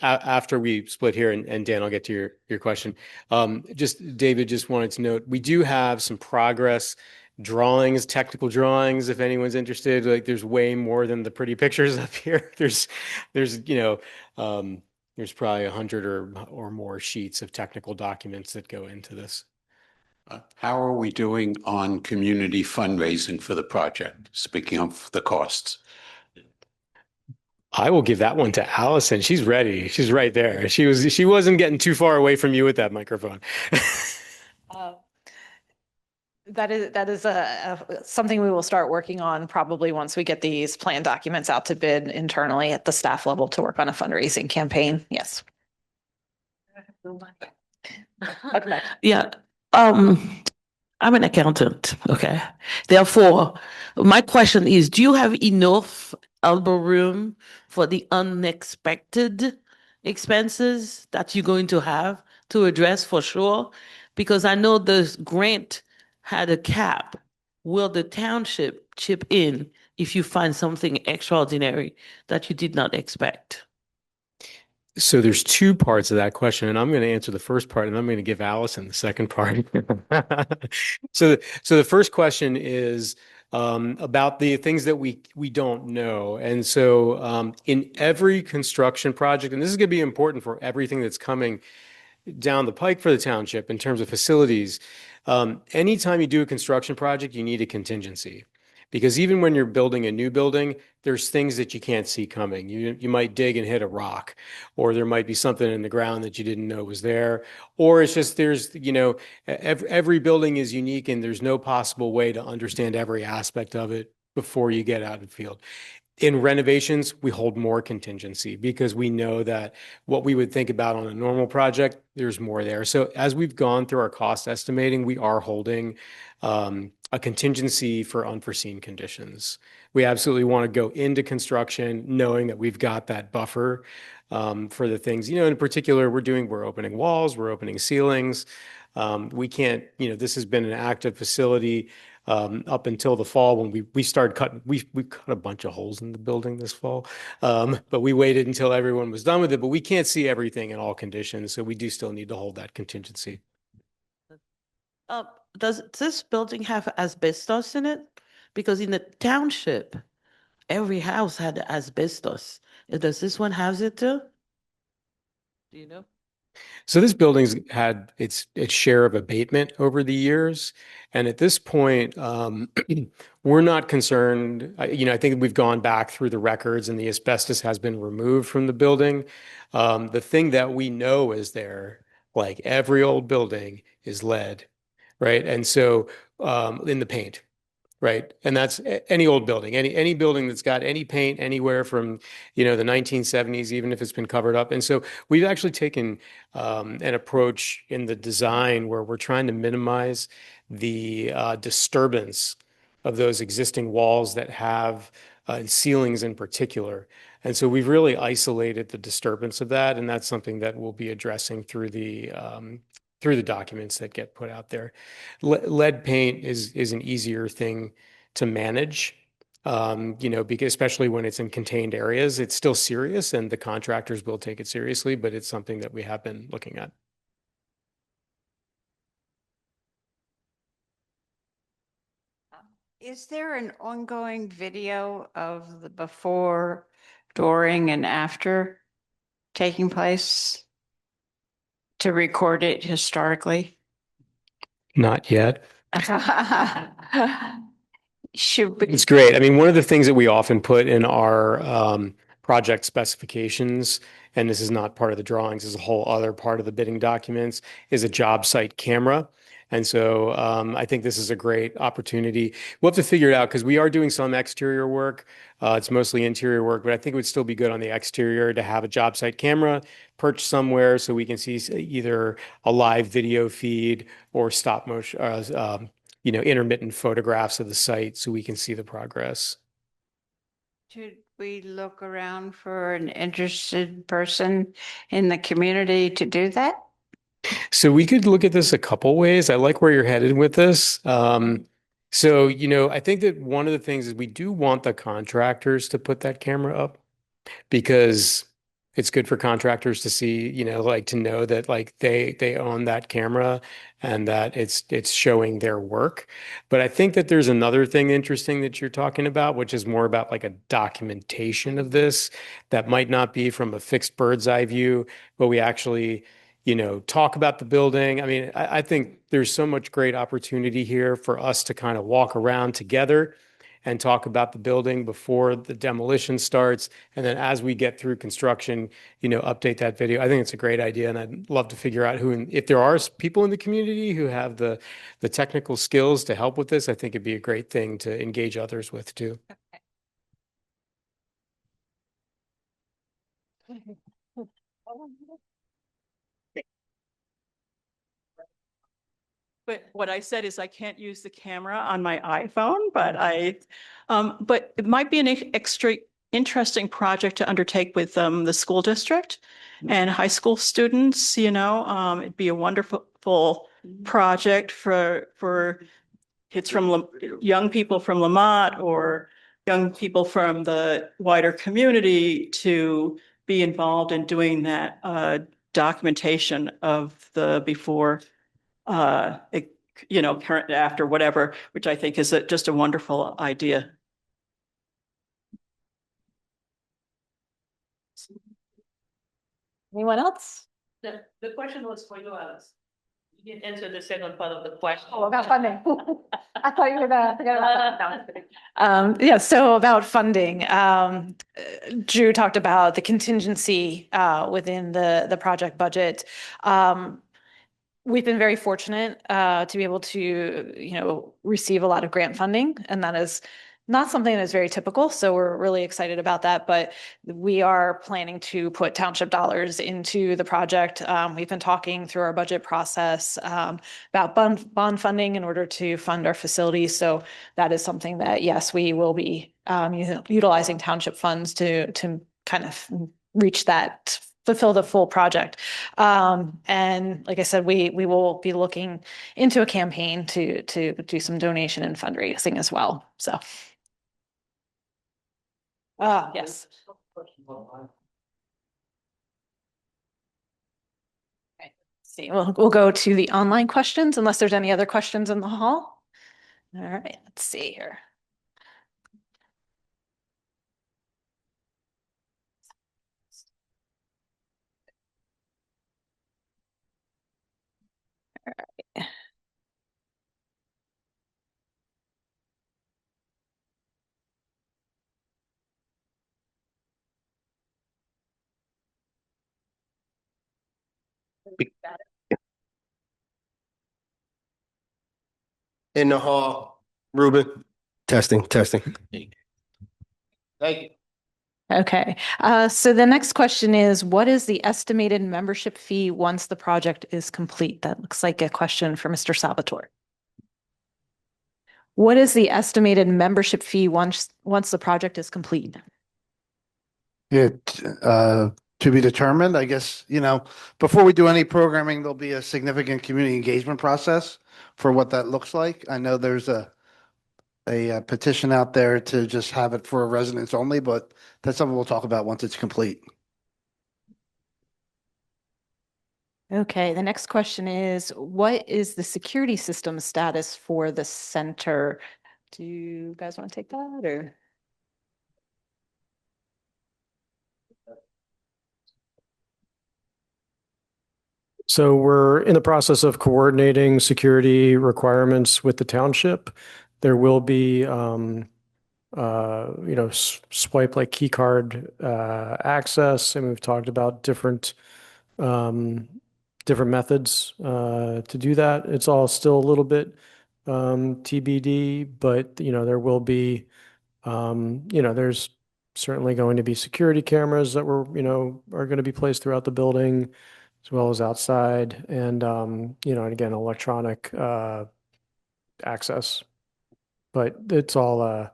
after we split here, and Dan, I'll get to your question. David just wanted to note, we do have some progress drawings, technical drawings, if anyone's interested. Like, there's way more than the pretty pictures up here. There's probably 100 or more sheets of technical documents that go into this.
How are we doing on community fundraising for the project? Speaking of the costs.
I will give that one to Allison. She's ready. She's right there. She wasn't getting too far away from you with that microphone.
That is something we will start working on probably once we get these plan documents out to bid internally at the staff level to work on a fundraising campaign. Yes. Okay.
Yeah, I'm an accountant, okay? Therefore, my question is, do you have enough elbow room for the unexpected expenses that you're going to have to address for sure? Because I know the grant had a cap. Will the township chip in if you find something extraordinary that you did not expect?
So there's two parts of that question, and I'm going to answer the first part, and I'm going to give Allison the second part. So the first question is about the things that we don't know. And so in every construction project, and this is going to be important for everything that's coming down the pike for the township in terms of facilities, anytime you do a construction project, you need a contingency. Because even when you're building a new building, there's things that you can't see coming. You might dig and hit a rock, or there might be something in the ground that you didn't know was there, or it's just every building is unique and there's no possible way to understand every aspect of it before you get out of the field. In renovations, we hold more contingency because we know that what we would think about on a normal project, there's more there. So as we've gone through our cost estimating, we are holding a contingency for unforeseen conditions. We absolutely want to go into construction knowing that we've got that buffer for the things, in particular, we're opening walls, we're opening ceilings. We can't, this has been an active facility up until the fall when we started cutting. We cut a bunch of holes in the building this fall, but we waited until everyone was done with it. But we can't see everything in all conditions, so we do still need to hold that contingency.
Does this building have asbestos in it? Because in the township, every house had asbestos. Does this one have it too? Do you know?
So this building's had its share of abatement over the years, and at this point, we're not concerned. I think we've gone back through the records, and the asbestos has been removed from the building. The thing that we know is there, like every old building, is lead, right? And so in the paint. Right. And that's any old building, any building that's got any paint anywhere from, the 1970s, even if it's been covered up. And so we've actually taken an approach in the design where we're trying to minimize the disturbance of those existing walls that have and ceilings in particular. And so we've really isolated the disturbance of that, and that's something that we'll be addressing through the documents that get put out there. Lead paint is an easier thing to manage, because especially when it's in contained areas, it's still serious and the contractors will take it seriously, but it's something that we have been looking at.
Is there an ongoing video of the before, during, and after taking place to record it historically?
Not yet.
Should we?
It's great. I mean, one of the things that we often put in our project specifications, and this is not part of the drawings, is a whole other part of the bidding documents, is a job site camera. And so I think this is a great opportunity. We'll have to figure it out because we are doing some exterior work. It's mostly interior work, but I think it would still be good on the exterior to have a job site camera perched somewhere so we can see either a live video feed or stop motion, intermittent photographs of the site so we can see the progress.
Should we look around for an interested person in the community to do that?
So we could look at this a couple ways. I like where you're headed with this. I think that one of the things is we do want the contractors to put that camera up because it's good for contractors to see, to know that they own that camera and that it's showing their work. But I think that there's another thing interesting that you're talking about, which is more about like a documentation of this that might not be from a fixed bird's eye view, but we actually talk about the building. I mean, I think there's so much great opportunity here for us to kind of walk around together and talk about the building before the demolition starts. And then as we get through construction, update that video. I think it's a great idea. And I'd love to figure out if there are people in the community who have the technical skills to help with this, I think it'd be a great thing to engage others with too.
But what I said is I can't use the camera on my iPhone, but but it might be an extra interesting project to undertake with the school district and high school students, it'd be a wonderful project for kids from young people from Lamont or young people from the wider community to be involved in doing that documentation of the before current after whatever, which I think is just a wonderful idea.
Anyone else?
The question was for you, Alice. You didn't answer the second part of the question.
Oh, about funding. I thought you were gonna forget about that. Yeah, so about funding, Drew talked about the contingency within the project budget. We've been very fortunate to be able to, receive a lot of grant funding, and that has not something that's very typical, so we're really excited about that. But we are planning to put township dollars into the project. We've been talking through our budget process about bond funding in order to fund our facilities. So that is something that, yes, we will be utilizing township funds to kind of reach that, fulfill the full project. And like I said, we will be looking into a campaign to do some donation and fundraising as well. So. Yes. Okay. See, we'll go to the online questions unless there's any other questions in the hall. All right, let's see here.
In the hall, Ruben. Testing, testing. Thank you.
Okay, so the next question is, what is the estimated membership fee once the project is complete? That looks like a question for Mr. Salvatore. What is the estimated membership fee once the project is complete?
To be determined, I guess, before we do any programming, there'll be a significant community engagement process for what that looks like. I know there's a petition out there to just have it for residents only, but that's something we'll talk about once it's complete.
Okay, the next question is, what is the security system status for the center? Do you guys want to take that or?
So we're in the process of coordinating security requirements with the township. There will be, swipe like key card access, and we've talked about different methods to do that. It's all still a little bit TBD, but there will be, there's certainly going to be security cameras that are going to be placed throughout the building as well as outside, and and again, electronic access. But it's all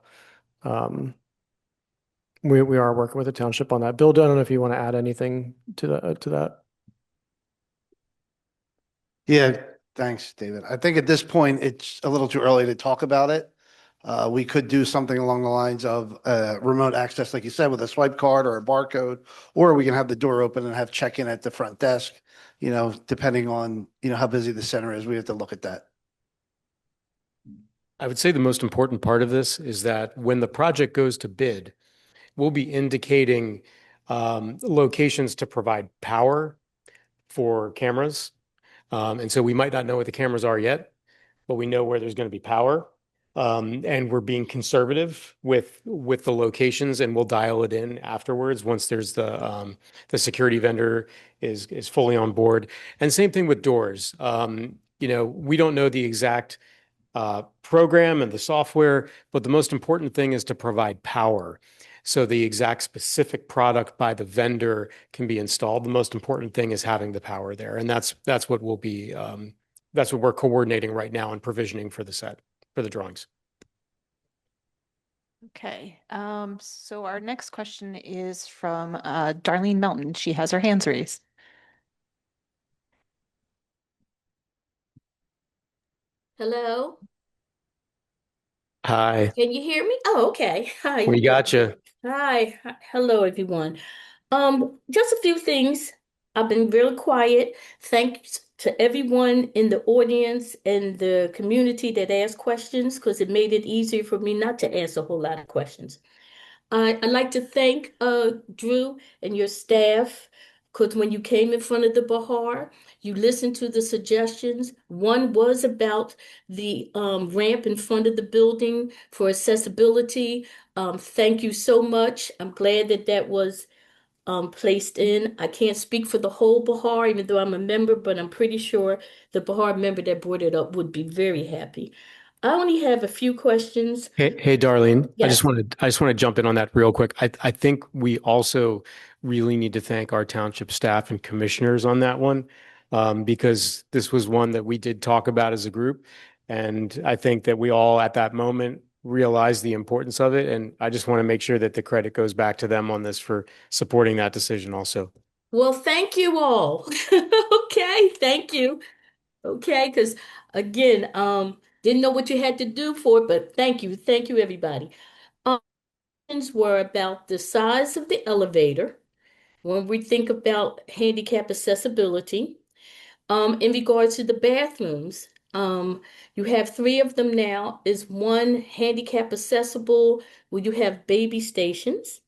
we are working with the township on that. Bill, I don't know if you want to add anything to that.
Yeah, thanks, David. I think at this point, it's a little too early to talk about it. We could do something along the lines of remote access, like you said, with a swipe card or a barcode, or we can have the door open and have check-in at the front desk, depending on, how busy the center is. We have to look at that.
I would say the most important part of this is that when the project goes to bid, we'll be indicating locations to provide power for cameras. And so we might not know what the cameras are yet, but we know where there's going to be power. And we're being conservative with the locations, and we'll dial it in afterwards once there's the security vendor is fully on board. And same thing with doors. We don't know the exact program and the software, but the most important thing is to provide power. So the exact specific product by the vendor can be installed. The most important thing is having the power there. And that's what we'll be, that's what we're coordinating right now and provisioning for the drawings.
Okay, so our next question is from Darlene Melton. She has her hands raised.
Hello,
Hi,
can you hear me? Oh, okay. Hi.
we got you.
Hi. Hello, everyone. Just a few things. I've been real quiet. Thanks to everyone in the audience and the community that asked questions because it made it easier for me not to ask a whole lot of questions. I'd like to thank Drew and your staff because when you came in front of the Bahar, you listened to the suggestions. One was about the ramp in front of the building for accessibility. Thank you so much. I'm glad that that was placed in. I can't speak for the whole Bahar, even though I'm a member, but I'm pretty sure the Bahar member that brought it up would be very happy. I only have a few questions.
Hey, Darlene,
Yes.
I just want to jump in on that real quick. I think we also really need to thank our township staff and commissioners on that one, because this was one that we did talk about as a group. And I think that we all at that moment realized the importance of it. And I just want to make sure that the credit goes back to them on this for supporting that decision also.
Well, thank you all. Okay, thank you. Okay, because again, didn't know what you had to do for it, but thank you, everybody. Questions were about the size of the elevator when we think about handicap accessibility. In regards to the bathrooms, you have three of them now. Is one handicap accessible? Will you have baby stations?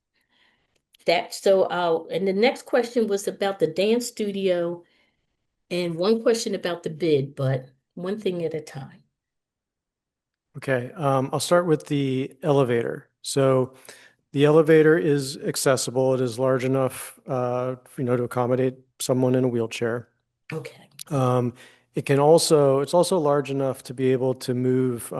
And the next question was about the dance studio, and one question about the bid, but one thing at a time.
Okay, I'll start with the elevator. So the elevator is accessible. It is large enough, to accommodate someone in a wheelchair.
Okay.
It's also large enough to be able to move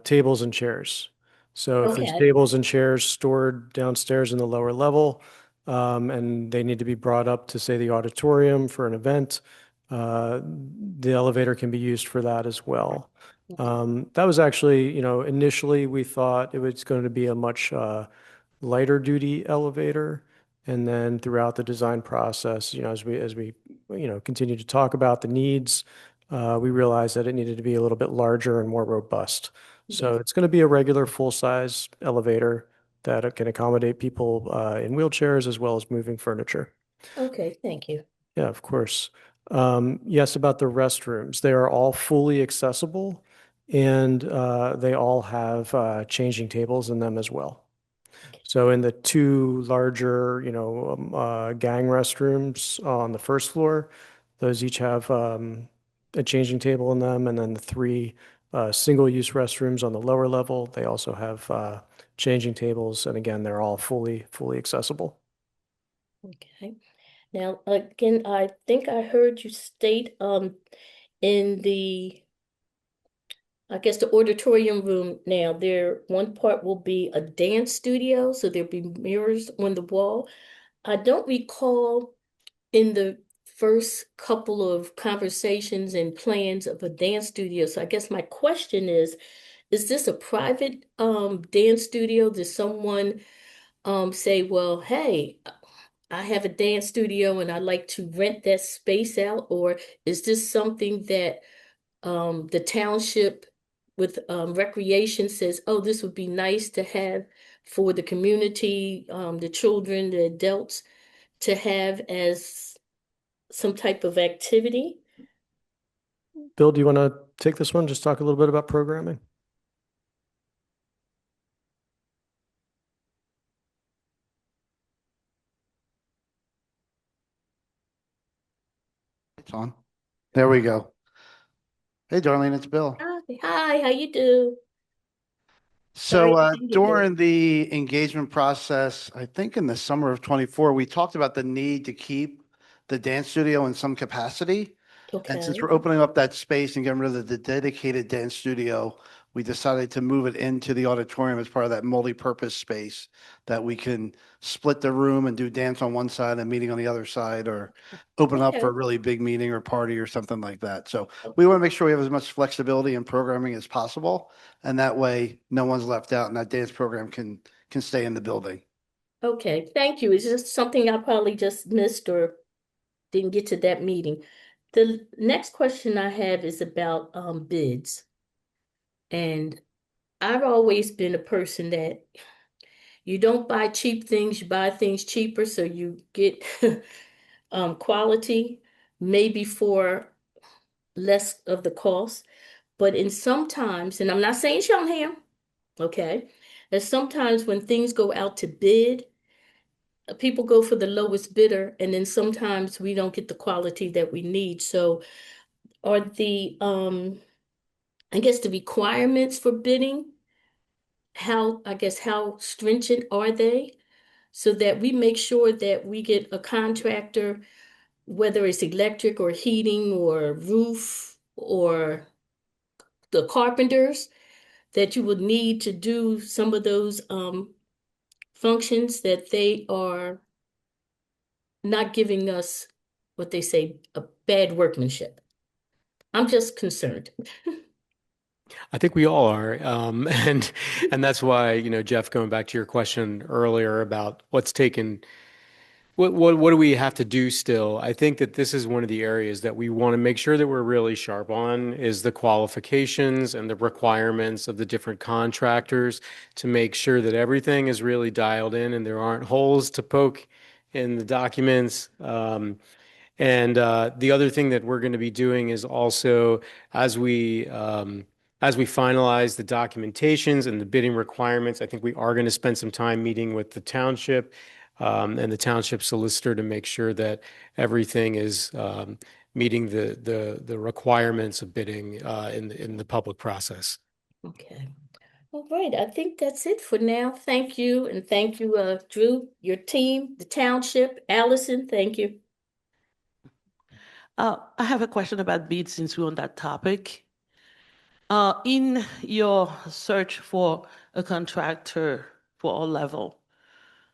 tables and chairs. So if there's
Okay.
tables and chairs stored downstairs in the lower level, and they need to be brought up to, say, the auditorium for an event, the elevator can be used for that as well. That was actually, initially we thought it was going to be a much lighter duty elevator. And then throughout the design process, as we continue to talk about the needs, we realized that it needed to be a little bit larger and more robust. So it's going to be a regular full-size elevator that can accommodate people in wheelchairs as well as moving furniture.
Okay, thank you.
Yeah, of course. Yes, about the restrooms. They are all fully accessible and they all have changing tables in them as well. So in the two larger, gang restrooms on the first floor, those each have a changing table in them. And then the three single-use restrooms on the lower level, they also have changing tables. And again, they're all fully accessible.
Okay. Now, again, I think I heard you state in the, I guess, the auditorium room now, one part will be a dance studio, so there'll be mirrors on the wall. I don't recall in the first couple of conversations and plans of a dance studio. So I guess my question is this a private dance studio? Does someone say, well, hey, I have a dance studio and I'd like to rent that space out? Or is this something that the township with recreation says, oh, this would be nice to have for the community, the children, the adults to have as some type of activity?
Bill, do you want to take this one? Just talk a little bit about programming.
It's on. There we go. Hey, Darlene, it's Bill.
Hi, how you do? Sorry,
So
I didn't get there.
during the engagement process, I think in the summer of 24, we talked about the need to keep the dance studio in some capacity. And since
Okay.
we're opening up that space and getting rid of the dedicated dance studio, we decided to move it into the auditorium as part of that multi-purpose space that we can split the room and do dance on one side and meeting on the other side, or open up for a
Okay.
really big meeting or party or something like that. So we want to make sure we have as much flexibility in programming as possible. And that way, no one's left out and that dance program can stay in the building.
Okay, thank you. It's just something I probably just missed or didn't get to that meeting. The next question I have is about bids. And I've always been a person that you don't buy cheap things, you buy things cheaper so you get quality, maybe for less of the cost. But in sometimes, and I'm not saying Shonham, okay, there's sometimes when things go out to bid, people go for the lowest bidder, and then sometimes we don't get the quality that we need. So are the I guess the requirements for bidding, how stringent are they? So that we make sure that we get a contractor, whether it's electric or heating or roof or the carpenters that you would need to do some of those functions, that they are not giving us what they say, a bad workmanship. I'm just concerned.
I think we all are. And that's why, Jeff, going back to your question earlier about what's taken, what do we have to do still? I think that this is one of the areas that we want to make sure that we're really sharp on is the qualifications and the requirements of the different contractors to make sure that everything is really dialed in and there aren't holes to poke in the documents. And the other thing that we're going to be doing is also as we finalize the documentations and the bidding requirements, I think we are going to spend some time meeting with the township and the township solicitor to make sure that everything is meeting the requirements of bidding in the public process.
Okay. All right, I think that's it for now. Thank you, and thank you, Drew, your team, the township, Allison, thank you.
I have a question about bids since we're on that topic. In your search for a contractor for all level,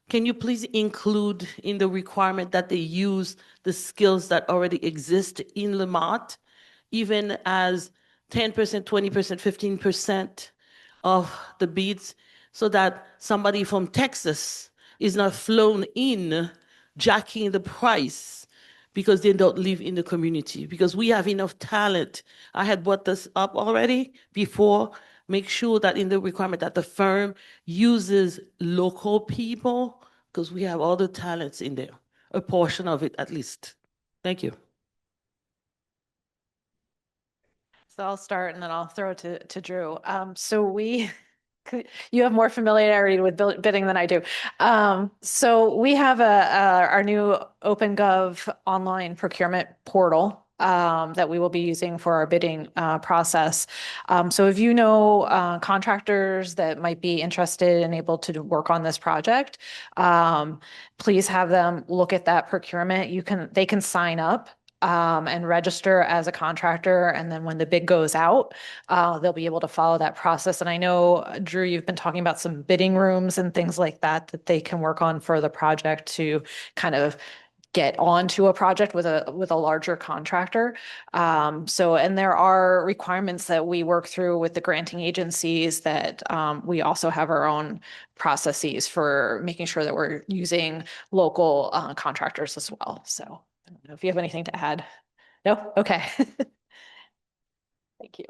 can you please include in the requirement that they use the skills that already exist in Lamont, even as 10%, 20%, 15% of the bids, so that somebody from Texas is not flown in jacking the price because they don't live in the community? Because we have enough talent. I had brought this up already before. Make sure that in the requirement that the firm uses local people, because we have all the talents in there, a portion of it at least. Thank you.
So I'll start and then I'll throw it to Drew. You have more familiarity with bidding than I do. So we have our new OpenGov online procurement portal that we will be using for our bidding process. So if you know contractors that might be interested and able to work on this project, please have them look at that procurement. They can sign up and register as a contractor. And then when the bid goes out, they'll be able to follow that process. And I know, Drew, you've been talking about some bidding rooms and things like that they can work on for the project to kind of get onto a project with a larger contractor. And there are requirements that we work through with the granting agencies that we also have our own processes for making sure that we're using local contractors as well. So I don't know if you have anything to add. No? Okay. Thank you.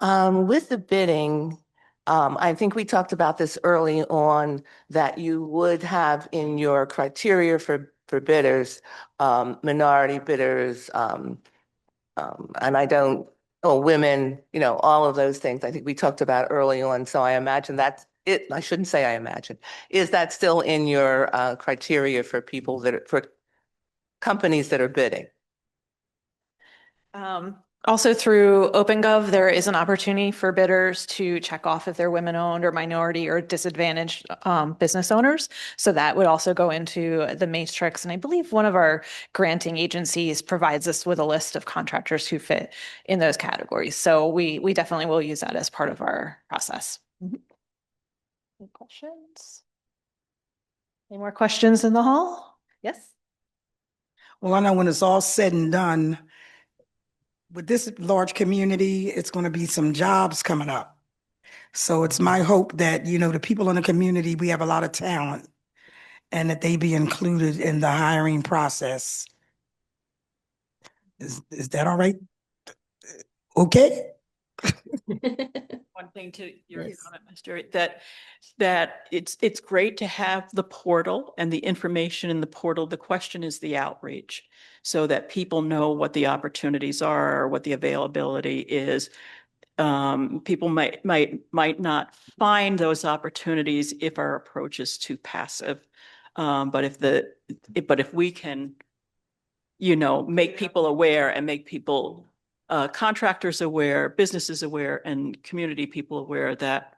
With the bidding, I think we talked about this early on, that you would have in your criteria for bidders, minority bidders, and women, all of those things I think we talked about early on. So I imagine that's it. I shouldn't say I imagine. Is that still in your criteria for for companies that are bidding?
Also through OpenGov, there is an opportunity for bidders to check off if they're women-owned or minority or disadvantaged business owners. So that would also go into the matrix. And I believe one of our granting agencies provides us with a list of contractors who fit in those categories. So we definitely will use that as part of our process. Any questions? Any more questions in the hall? Yes?
Well, I know when it's all said and done, with this large community, it's going to be some jobs coming up. So it's my hope that, the people in the community, we have a lot of talent and that they be included in the hiring process. Is that all right? Okay.
One thing to your comment, Mr. That it's great to have the portal and the information in the portal. The question is the outreach, so that people know what the opportunities are, what the availability is. People might not find those opportunities if our approach is too passive. But if we can, make people aware and make people contractors aware, businesses aware, and community people aware, that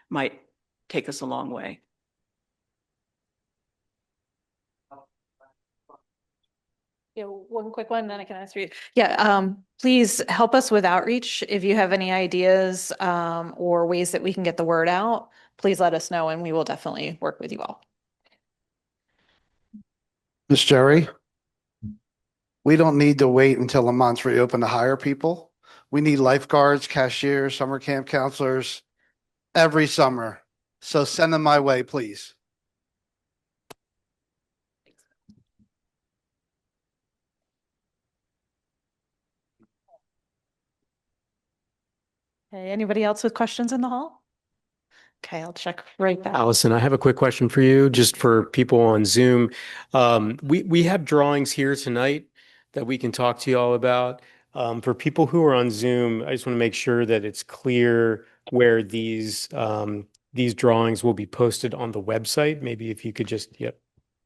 might take us a long way.
Yeah, one quick one, then I can answer you. Yeah, please help us with outreach. If you have any ideas, or ways that we can get the word out, please let us know and we will definitely work with you all.
Miss Jerry, we don't need to wait until Lamont's reopened to hire people. We need lifeguards, cashiers, summer camp counselors every summer. So send them my way, please.
Okay, anybody else with questions in the hall? Okay, I'll check right back.
Allison, I have a quick question for you, just for people on Zoom. We have drawings here tonight that we can talk to you all about. For people who are on Zoom, I just want to make sure that it's clear where these drawings will be posted on the website. Maybe if you could just, yep.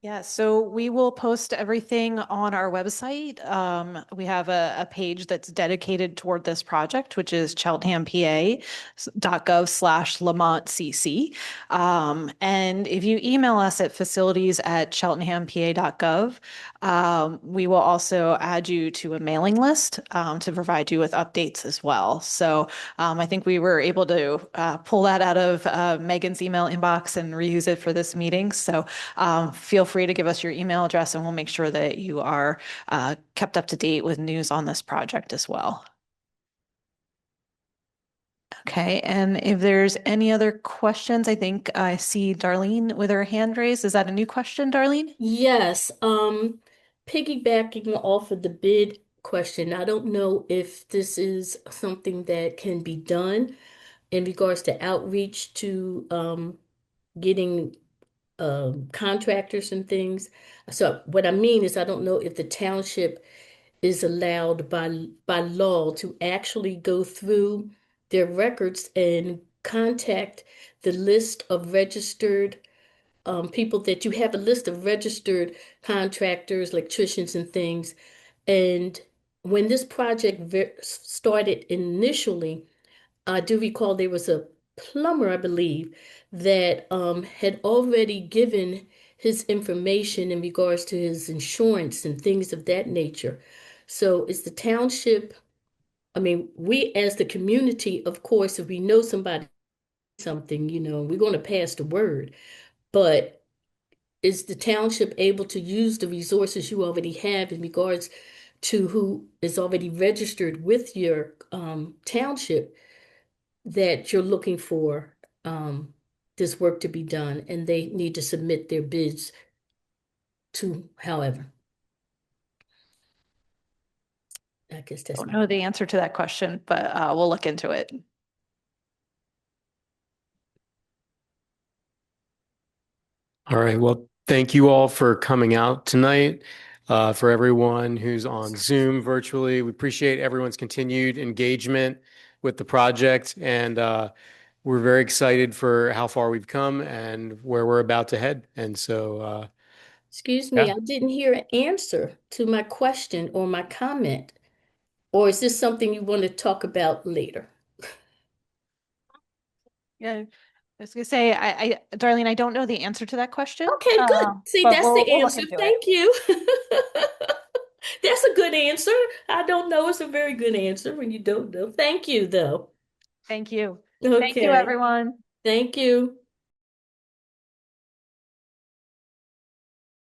Yeah, so we will post everything on our website. We have a page that's dedicated toward this project, which is cheltenhampa.gov/LamontCC. And if you email us at facilities@cheltenhampa.gov, we will also add you to a mailing list to provide you with updates as well. So I think we were able to pull that out of Megan's email inbox and reuse it for this meeting. So feel free to give us your email address and we'll make sure that you are kept up to date with news on this project as well. Okay, and if there's any other questions, I think I see Darlene with her hand raised. Is that a new question, Darlene?
Yes, piggybacking off of the bid question, I don't know if this is something that can be done in regards to outreach to getting contractors and things. So what I mean is I don't know if the township is allowed by law to actually go through their records and contact the list of registered people that you have a list of registered contractors, electricians and things. And when this project started initially, I do recall there was a plumber, I believe, that had already given his information in regards to his insurance and things of that nature. So is the township, I mean, we as the community, of course, if we know somebody something, we're going to pass the word. But is the township able to use the resources you already have in regards to who is already registered with your township that you're looking for this work to be done and they need to submit their bids to however? I guess that's
Don't know the answer to that question, but we'll look into it.
All right. Well, thank you all for coming out tonight. For everyone who's on Zoom virtually, we appreciate everyone's continued engagement with the project, and we're very excited for how far we've come and where we're about to head. And so,
Excuse me,
yeah.
I didn't hear an answer to my question or my comment. Or is this something you want to talk about later?
Yeah, I was gonna say, Darlene, I don't know the answer to that question.
Okay, good. See,
But
that's the
we'll look
answer.
into it.
Thank you. That's a good answer. I don't know. It's a very good answer when you don't know. Thank you, though.
Thank you. Thank you,
Okay.
everyone.
Thank you.